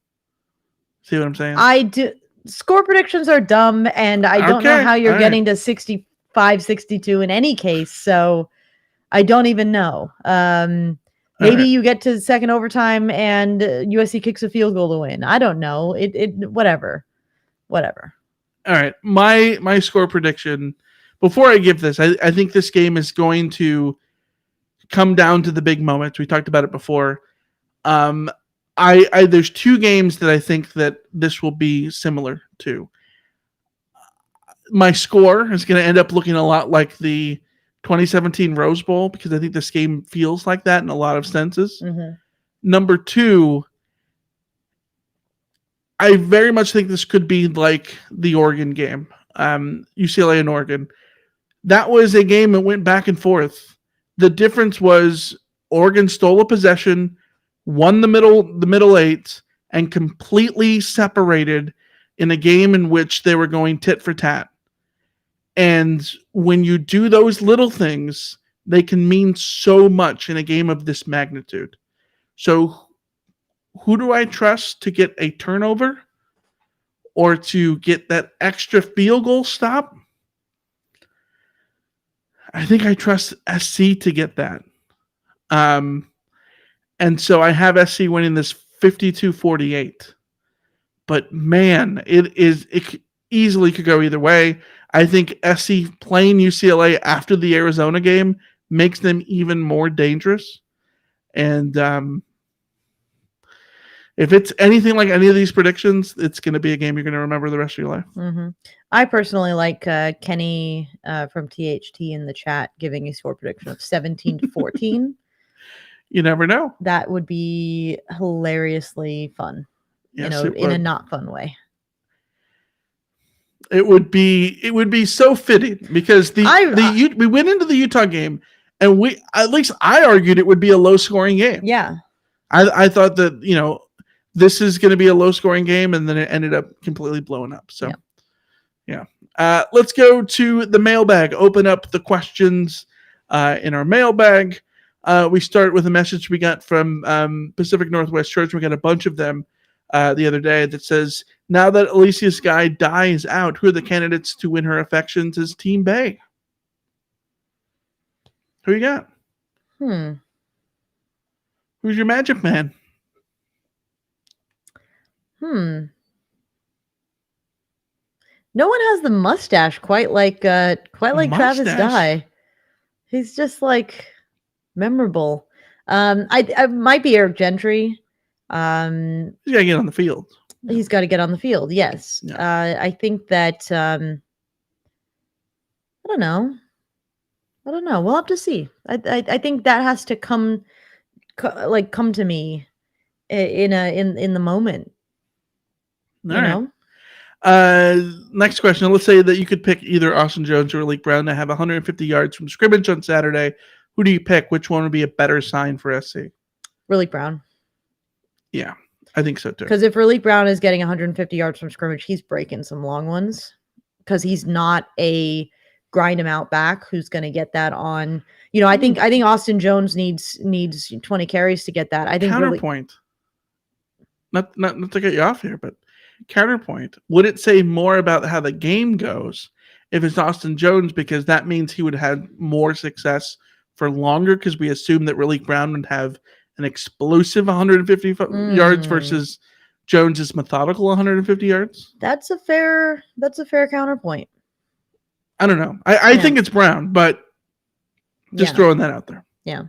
See what I'm saying? I do. Score predictions are dumb, and I don't know how you're getting to 65-62 in any case. So I don't even know. Maybe you get to the second overtime and USC kicks a field goal to win. I don't know. Whatever. All right. My score prediction, before I give this, I think this game is going to come down to the big moments. We talked about it before. There's 2 games that I think that this will be similar to. My score is going to end up looking a lot like the 2017 Rose Bowl because I think this game feels like that in a lot of senses. Mm-hmm. Number 2, I very much think this could be like the Oregon game, UCLA and Oregon. That was a game that went back and forth. The difference was Oregon stole a possession, won the middle 8, and completely separated in a game in which they were going tit for tat. And when you do those little things, they can mean so much in a game of this magnitude. So who do I trust to get a turnover or to get that extra field goal stop? I think I trust SC to get that. And so I have SC winning this 52-48. But man, it easily could go either way. I think SC playing UCLA after the Arizona game makes them even more dangerous. And if it's anything like any of these predictions, it's going to be a game you're going to remember the rest of your life. Mm-hmm. I personally like Kenny from THT in the chat giving a score prediction of 17-14. You never know. That would be hilariously fun. Yes, in a not fun way. It would be so fitting because we went into the Utah game and at least I argued it would be a low scoring game. Yeah. I thought that, this is going to be a low scoring game and then it ended up completely blowing up. So yeah. Let's go to the mailbag, open up the questions in our mailbag. We start with a message we got from Pacific Northwest Church. We got a bunch of them the other day that says, now that Alicia's guy dies out, who are the candidates to win her affections as Team Bay? Who you got? Who's your magic man? No one has the mustache quite like Travis Dye. He's just memorable. I might be Eric Gentry. You gotta get on the field. He's got to get on the field. Yes. Yeah. I think that, I don't know. We'll have to see. I think that has to come to me in the moment, All you right. know? Next question. Let's say that you could pick either Austin Jones or Malik Brown to have 150 yards from scrimmage on Saturday. Who do you pick? Which one would be a better sign for SC? Raleek Brown. Yeah, I think so too. Because if Raleek Brown is getting 150 yards from scrimmage, he's breaking some long ones. Because he's not a grind him out back who's going to get that on. I think Austin Jones needs 20 carries to get that. I think counterpoint. Not to get you off here, but counterpoint. Would it say more about how the game goes if it's Austin Jones, because that means he would have more success for longer, because we assume that Raleek Brown would have an explosive 150 yards versus Jones's methodical 150 yards? That's a fair counterpoint. I don't know. I think it's Brown, but just throwing that out there. Yeah.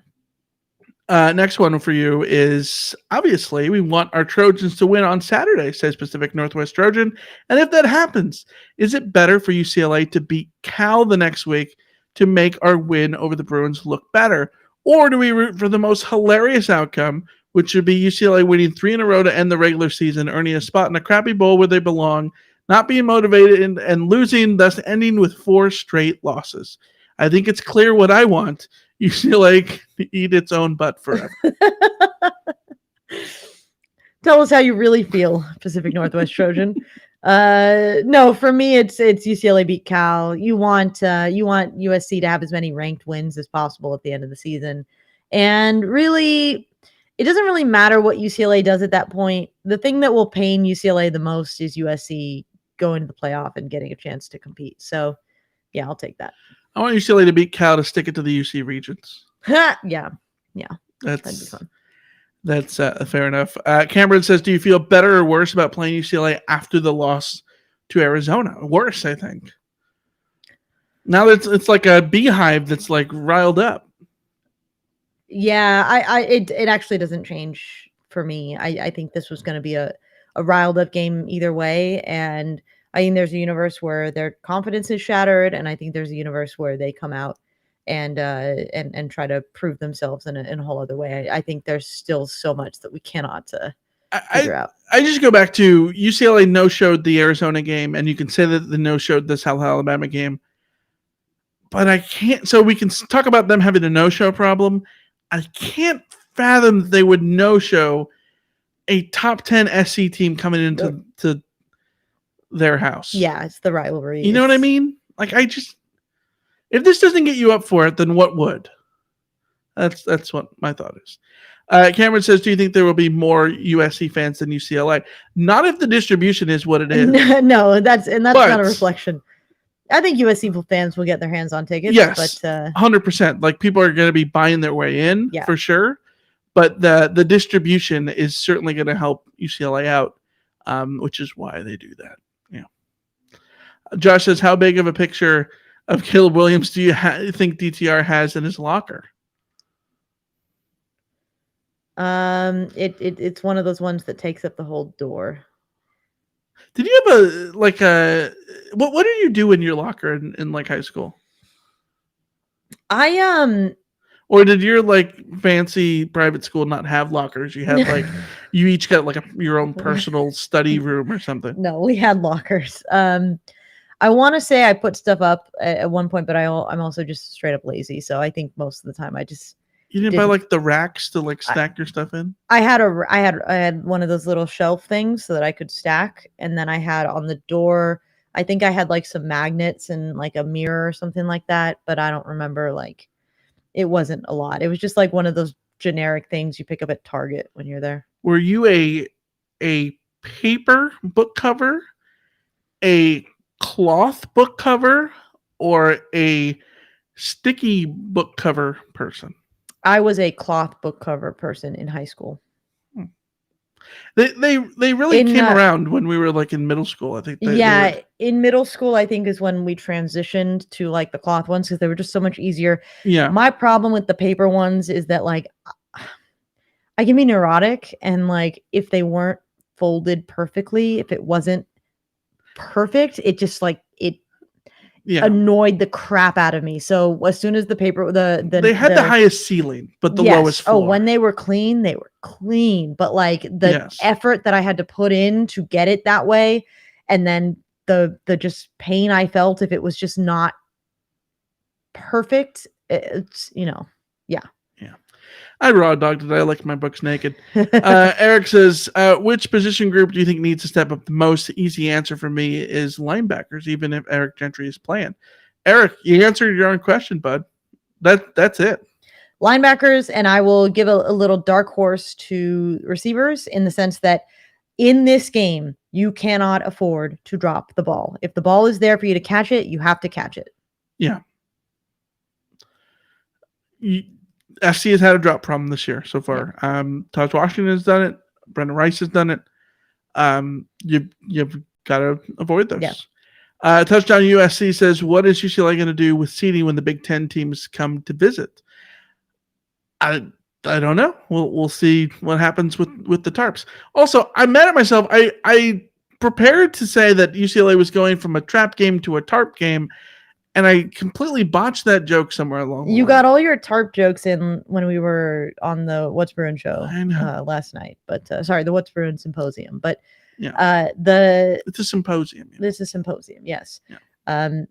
Next one for you is, obviously, we want our Trojans to win on Saturday, says Pacific Northwest Trojan. And if that happens, is it better for UCLA to beat Cal the next week to make our win over the Bruins look better? Or do we root for the most hilarious outcome, which would be UCLA winning 3 in a row to end the regular season, earning a spot in a crappy bowl where they belong, not being motivated and losing, thus ending with 4 straight losses? I think it's clear what I want. UCLA can eat its own butt forever. Tell us how you really feel, Pacific Northwest Trojan. No, for me, it's UCLA beat Cal. You want USC to have as many ranked wins as possible at the end of the season, and really, it doesn't really matter what UCLA does at that point. The thing that will pain UCLA the most is USC going to the playoff and getting a chance to compete. So, yeah, I'll take that. I want UCLA to beat Cal to stick it to the UC Regents. Yeah, that'd be fun. That's fair enough. Cameron says, do you feel better or worse about playing UCLA after the loss to Arizona? Worse, I think. Now that it's like a beehive that's like riled up. Yeah, it actually doesn't change for me. I think this was going to be a riled up game either way, and I think there's a universe where their confidence is shattered, and I think there's a universe where they come out and try to prove themselves in a whole other way. I think there's still so much that we cannot figure out. I just go back to UCLA no-showed the Arizona game, and you can say that the no-showed the South Alabama game, but I can't. So we can talk about them having a no-show problem. I can't fathom that they would no-show a top 10 SC team coming into their house. Yeah, it's the rivalry. You know what I mean? Like, if this doesn't get you up for it, then what would? That's what my thought is. Cameron says, do you think there will be more USC fans than UCLA? Not if the distribution is what it is. No, that's not a reflection. I think USC fans will get their hands on tickets. Yes, but 100%. Like, people are going to be buying their way in for sure. But the distribution is certainly going to help UCLA out, which is why they do that. Yeah. Josh says, how big of a picture of Caleb Williams do you think DTR has in his locker? It's one of those ones that takes up the whole door. Did you have what did you do in your locker in like high school? Or did your like fancy private school not have lockers? You had like you each got like your own personal study room or something. No, we had lockers. I want to say I put stuff up at one point, but I'm also just straight up lazy. So I think most of the time you didn't buy like the racks to like stack your stuff in? I had one of those little shelf things so that I could stack, and then I had on the door, I think I had like some magnets and like a mirror or something like that, but I don't remember. Like, it wasn't a lot. It was just like one of those generic things you pick up at Target when you're there. Were you a paper book cover, a cloth book cover, or a sticky book cover person? I was a cloth book cover person in high school. They really came around when we were like in middle school. I think. In middle school, I think is when we transitioned to like the cloth ones because they were just so much easier. Yeah. My problem with the paper ones is that like I can be neurotic, and like if they weren't folded perfectly. If it wasn't perfect, it just like it annoyed the crap out of me. So as soon as the paper, they had the highest ceiling, but the lowest floor. Oh, when they were clean, but like the effort that I had to put in to get it that way, and then the just pain I felt if it was just not perfect. It's I raw dogged it. I like my books naked. Eric says, which position group do you think needs to step up the most? Easy answer for me is linebackers, even if Eric Gentry is playing. Eric, you answered your own question, bud. That's it. Linebackers, and I will give a little dark horse to receivers in the sense that in this game, you cannot afford to drop the ball. If the ball is there for you to catch it, you have to catch it. Yeah. SC has had a drop problem this year so far. Taj Washington has done it. Brendan Rice has done it. You've got to avoid those. Yeah. Touchdown USC says, what is UCLA going to do with seeding when the Big Ten teams come to visit? I don't know. We'll see what happens with the tarps. Also, I'm mad at myself. I prepared to say that UCLA was going from a trap game to a tarp game, and I completely botched that joke somewhere along the line. You got all your tarp jokes in when we were on the What's Bruin show last night. But sorry, the What's Bruin symposium. But it's a symposium. This is symposium, yes. Yeah.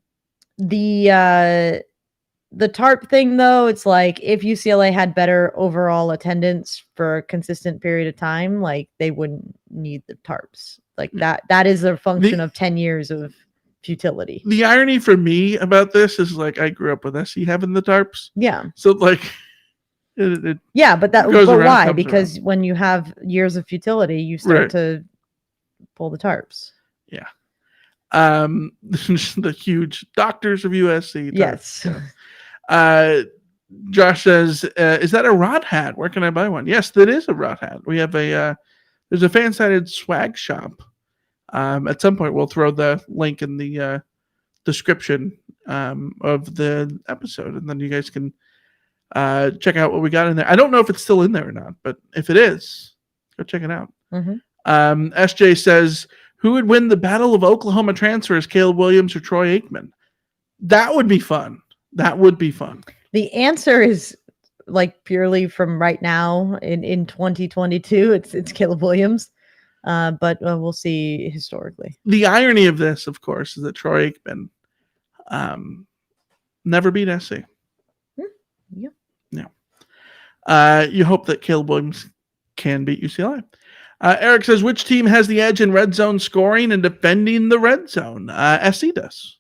The tarp thing, though, it's like if UCLA had better overall attendance for a consistent period of time, like they wouldn't need the tarps. Like that is a function of 10 years of futility. The irony for me about this is like I grew up with SC having the tarps. Yeah. So like but why? Because when you have years of futility, you start to pull the tarps. Yeah. The huge doctors of USC. Yes. Josh says, is that a rod hat? Where can I buy one? Yes, that is a rod hat. We have there's a fan-sided swag shop. At some point, we'll throw the link in the description of the episode, and then you guys can check out what we got in there. I don't know if it's still in there or not, but if it is, go check it out. Mm-hmm. SJ says, who would win the Battle of Oklahoma transfers, Caleb Williams or Troy Aikman? That would be fun. That would be fun. The answer is like purely from right now in 2022. It's Caleb Williams. But we'll see historically. The irony of this, of course, is that Troy Aikman never beat SC. Yeah. You hope that Caleb Williams can beat UCLA. Eric says, which team has the edge in red zone scoring and defending the red zone? SC does.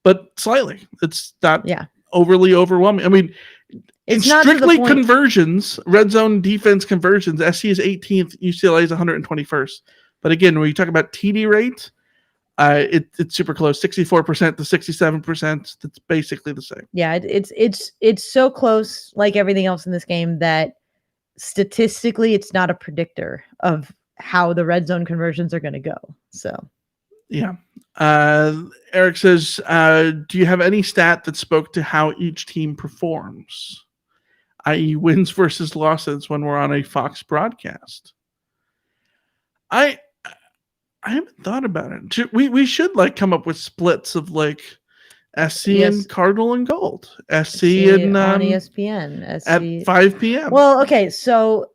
But slightly. It's not overly overwhelming. I mean, it's strictly conversions, red zone defense conversions, SC is 18th, UCLA is 121st. But again, when you talk about TD rate, it's super close, 64% to 67%. That's basically the same. Yeah, it's so close, like everything else in this game, that statistically it's not a predictor of how the red zone conversions are going to go. So yeah. Eric says, do you have any stat that spoke to how each team performs, i.e. wins versus losses when we're on a Fox broadcast? I haven't thought about it. We should like come up with splits of like SC and Cardinal and Gold, SC and on ESPN at 5 p.m. Well, okay, so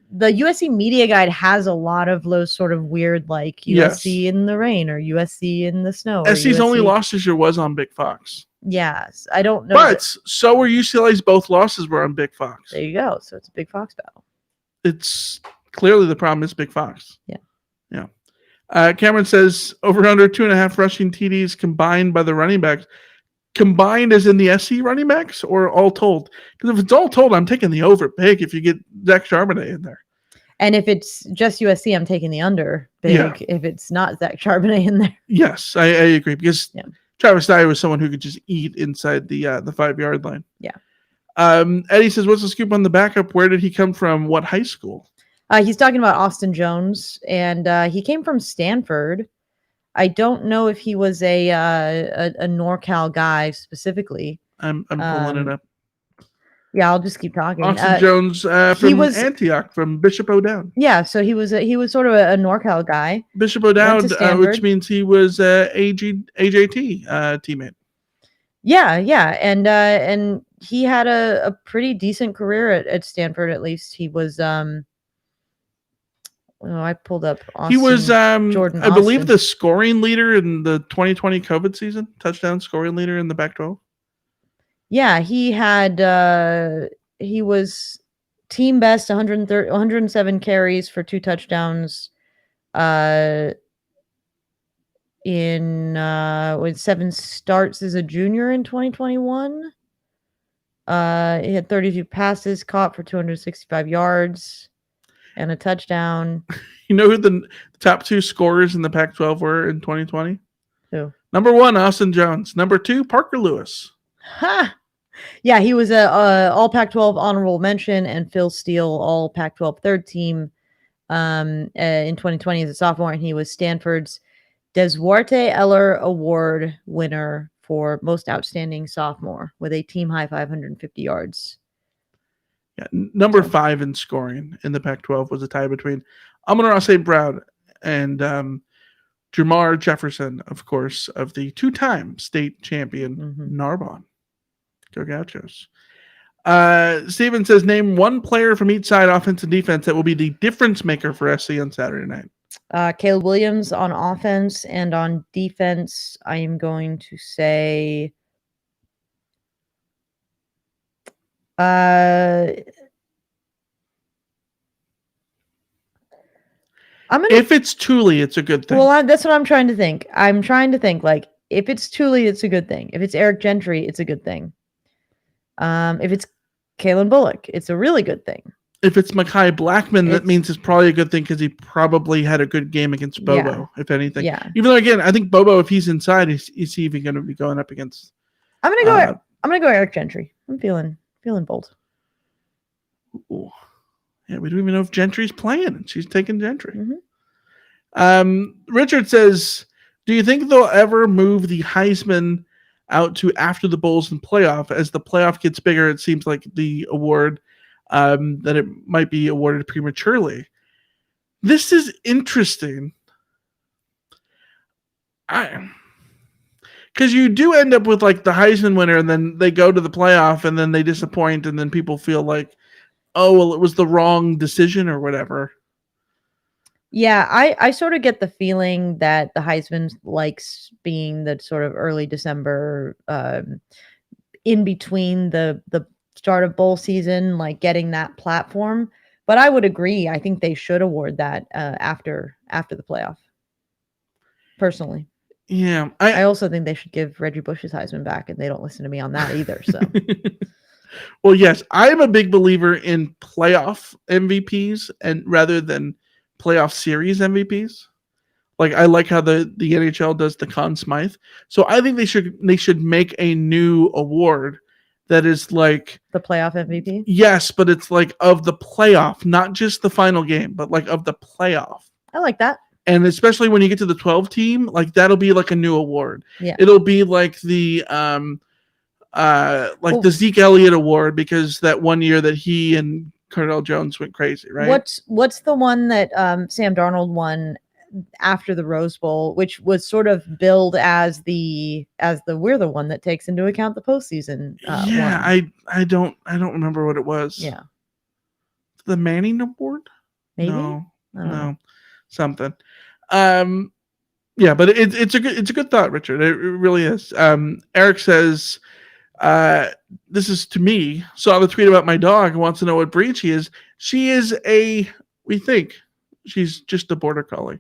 the USC Media Guide has a lot of those sort of weird, like USC in the rain or USC in the snow. SC's only loss this year was on Big Fox. Yes, I don't know. But so were UCLA's both losses were on Big Fox. There you go. So it's a Big Fox battle. It's clearly the problem is Big Fox. Yeah. Cameron says over under 2.5 rushing TDs combined by the running backs. Combined as in the SC running backs or all told? Because if it's all told, I'm taking the over big if you get Zach Charbonnet in there. And if it's just USC, I'm taking the under big if it's not Zach Charbonnet in there. Yes, I agree. Because Travis Dye was someone who could just eat inside the 5-yard line. Yeah. Eddie says, what's the scoop on the backup? Where did he come from? What high school? He's talking about Austin Jones, and he came from Stanford. I don't know if he was a NorCal guy specifically. I'm pulling it up. Yeah, I'll just keep talking. Austin Jones from Antioch, from Bishop O'Dowd. Yeah, so he was sort of a NorCal guy. Bishop O'Dowd, which means he was AJT teammate. Yeah, and he had a pretty decent career at Stanford. At least he was. I pulled up. Austin, he was, Jordan. I believe, the scoring leader in the 2020 COVID season. Touchdown scoring leader in the Pac-12. Yeah, he had. He was team best 107 carries for 2 touchdowns. In with 7 starts as a junior in 2021. He had 32 passes caught for 265 yards and a touchdown. You know who the top 2 scorers in the Pac-12 were in 2020? Who? Number 1, Austin Jones. Number 2, Parker Lewis. Ha! Yeah, he was a all Pac-12 honorable mention, and Phil Steele all Pac-12 third team in 2020 as a sophomore, and he was Stanford's Deswarte Eller Award winner for most outstanding sophomore with a team high 550 yards. Yeah, number 5 in scoring in the Pac-12 was a tie between Amon-Ra St. Brown and Jamar Jefferson, of course, of the 2-time state champion Narbonne. Go Gauchos. Steven says, name one player from each side, offense and defense, that will be the difference maker for SC on Saturday night. Caleb Williams on offense, and on defense, I am going to say if it's Thule, it's a good thing. Well, that's what I'm trying to think. I'm trying to think, like, if it's Thule, it's a good thing. If it's Eric Gentry, it's a good thing. If it's Kalen Bullock, it's a really good thing. If it's Mekhi Blackman, that means it's probably a good thing because he probably had a good game against Bobo, if anything. Yeah. Even though, again, I think Bobo, if he's inside, is he even going to be going up against? I'm gonna go Eric Gentry. I'm feeling bold. Ooh. Yeah, we don't even know if Gentry's playing, and she's taking Gentry. Richard says, do you think they'll ever move the Heisman out to after the Bowls and playoff? As the playoff gets bigger, it seems like the award that it might be awarded prematurely. This is interesting. Because you do end up with like the Heisman winner, and then they go to the playoff, and then they disappoint, and then people feel like, oh, well, it was the wrong decision or whatever. Yeah, I sort of get the feeling that the Heisman likes being the sort of early December, in between the start of bowl season, like getting that platform. But I would agree. I think they should award that after the playoff. Personally. Yeah. I also think they should give Reggie Bush's Heisman back, and they don't listen to me on that either. So well, yes, I am a big believer in playoff MVPs and rather than playoff series MVPs. Like, I like how the NHL does the Conn Smythe. So I think they should make a new award that is like the playoff MVP. Yes, but it's like of the playoff, not just the final game, but like of the playoff. I like that. And especially when you get to the 12 team, like that'll be like a new award. Yeah. It'll be like the the Zeke Elliott Award, because that one year that he and Cardell Jones went crazy, right? What's the one that Sam Darnold won after the Rose Bowl, which was sort of billed as the we're the one that takes into account the postseason? One. I don't remember what it was. Yeah. The Manning Award? Maybe? No. Something. Yeah, but it's a good thought, Richard. It really is. Eric says, this is to me, saw the tweet about my dog and wants to know what breed she is. She is we think she's just a border collie.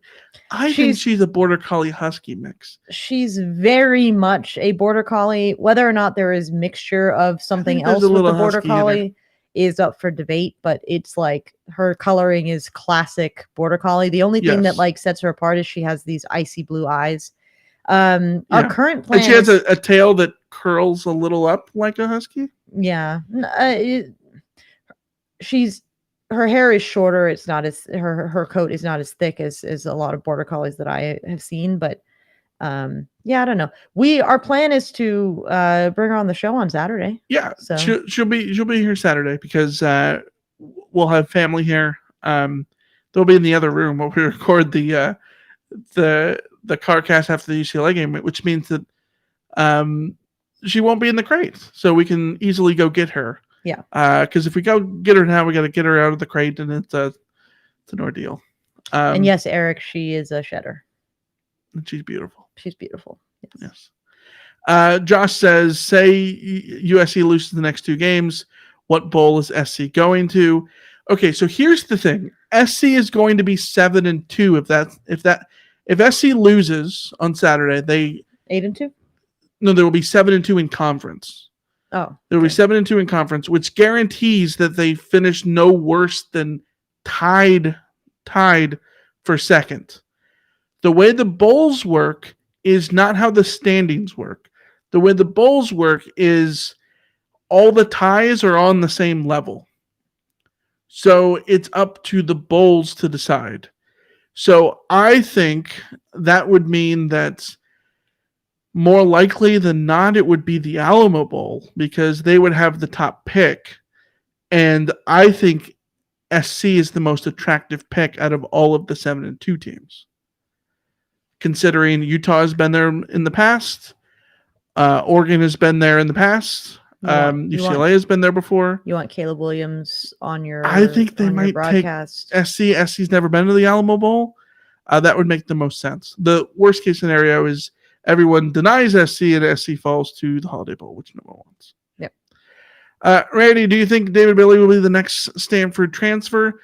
I think she's a border collie husky mix. She's very much a border collie. Whether or not there is mixture of something else with the border collie is up for debate, but it's like her coloring is classic border collie. The only thing that like sets her apart is she has these icy blue eyes. Our current plan, and she has a tail that curls a little up like a husky. Yeah, her hair is shorter. It's not as her coat is not as thick as a lot of border collies that I have seen, but Yeah, I don't know. Our plan is to bring her on the show on Saturday. Yeah, So she'll be here Saturday because we'll have family here. They'll be in the other room while we record the car cast after the UCLA game, which means that she won't be in the crate, so we can easily go get her. Yeah. Because if we go get her now, we got to get her out of the crate, and it's an ordeal. And yes, Eric, she is a shedder. And she's beautiful. She's beautiful. Yes. Josh says, say USC loses the next 2 games. What bowl is SC going to? Okay, so here's the thing. SC is going to be 7-2 if SC loses on Saturday. 8-2? No, there will be 7-2 in conference. Oh. There will be 7-2 in conference, which guarantees that they finish no worse than tied for second. The way the bowls work is not how the standings work. The way the bowls work is all the ties are on the same level. So it's up to the bowls to decide. So I think that would mean that more likely than not, it would be the Alamo Bowl because they would have the top pick. And I think SC is the most attractive pick out of all of the 7-2 teams. Considering Utah has been there in the past, Oregon has been there in the past, UCLA has been there before. You want Caleb Williams on your? I think they might broadcast. take SC. SC's never been to the Alamo Bowl. That would make the most sense. The worst case scenario is everyone denies SC and SC falls to the Holiday Bowl, which no one wants. Yep. Randy, do you think David Bailey will be the next Stanford transfer?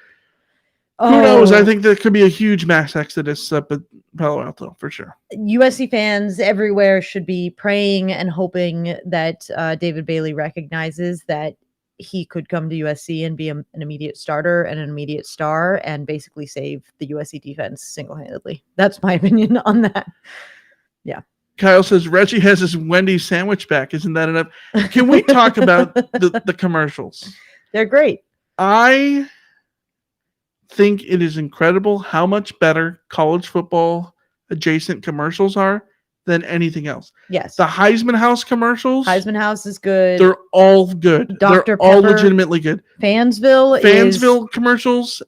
Who knows? I think there could be a huge mass exodus up at Palo Alto for sure. USC fans everywhere should be praying and hoping that David Bailey recognizes that he could come to USC and be an immediate starter and an immediate star and basically save the USC defense single-handedly. That's my opinion on that. Yeah. Kyle says Reggie has his Wendy's sandwich back. Isn't that enough? Can we talk about the commercials? They're great. I think it is incredible how much better college football adjacent commercials are than anything else. Yes. The Heisman House commercials. Heisman House is good. They're all good. Dr. They're all Pepper. legitimately good. Fansville commercials.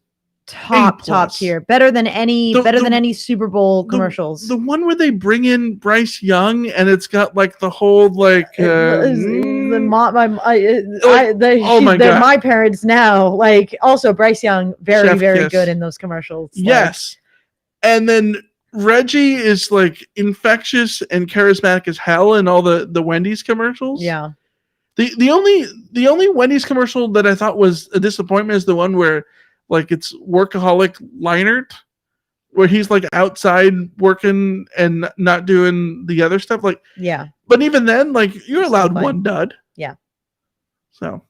Top tier. Better than any Super Bowl commercials. The one where they bring in Bryce Young and it's got like the whole like my parents now, like also Bryce Young, very Chef very kiss. good in those commercials. Yes. And then Reggie is like infectious and charismatic as hell in all the Wendy's commercials. Yeah. The only Wendy's commercial that I thought was a disappointment is the one where like it's workaholic Leinart, where he's like outside working and not doing the other stuff. Like, yeah. But even then, like you're allowed one dud. Yeah. So,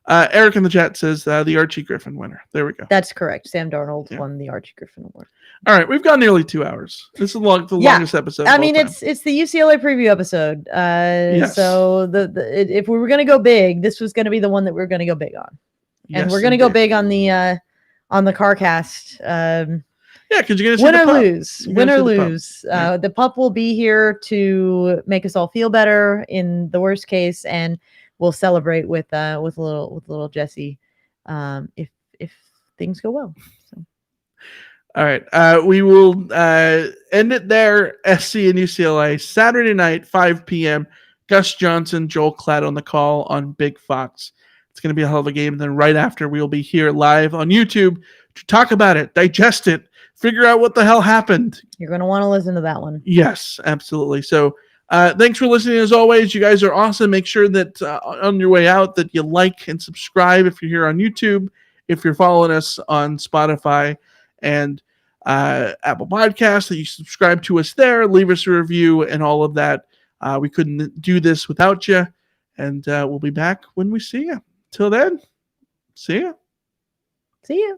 Eric in the chat says the Archie Griffin winner. There we go. That's correct. Sam Darnold won the Archie Griffin Award. All right, we've gone nearly 2 hours. This is the longest episode. I mean, it's the UCLA preview episode. Yes. So if we were going to go big, this was going to be the one that we were going to go big on, and we're going to go big on the CarCast. Yeah, because you're going to win or lose. The pup will be here to make us all feel better in the worst case, and we'll celebrate with little Jesse if things go well. So. All right, we will end it there. SC and UCLA Saturday night, 5 p.m. Gus Johnson, Joel Klatt on the call on Big Fox. It's going to be a hell of a game. Then right after, we will be here live on YouTube to talk about it, digest it, figure out what the hell happened. You're going to want to listen to that one. Yes, absolutely. So thanks for listening as always. You guys are awesome. Make sure that on your way out that you like and subscribe if you're here on YouTube, if you're following us on Spotify and Apple Podcasts, that you subscribe to us there, leave us a review and all of that. We couldn't do this without you. And we'll be back when we see you. Till then, see ya. See ya.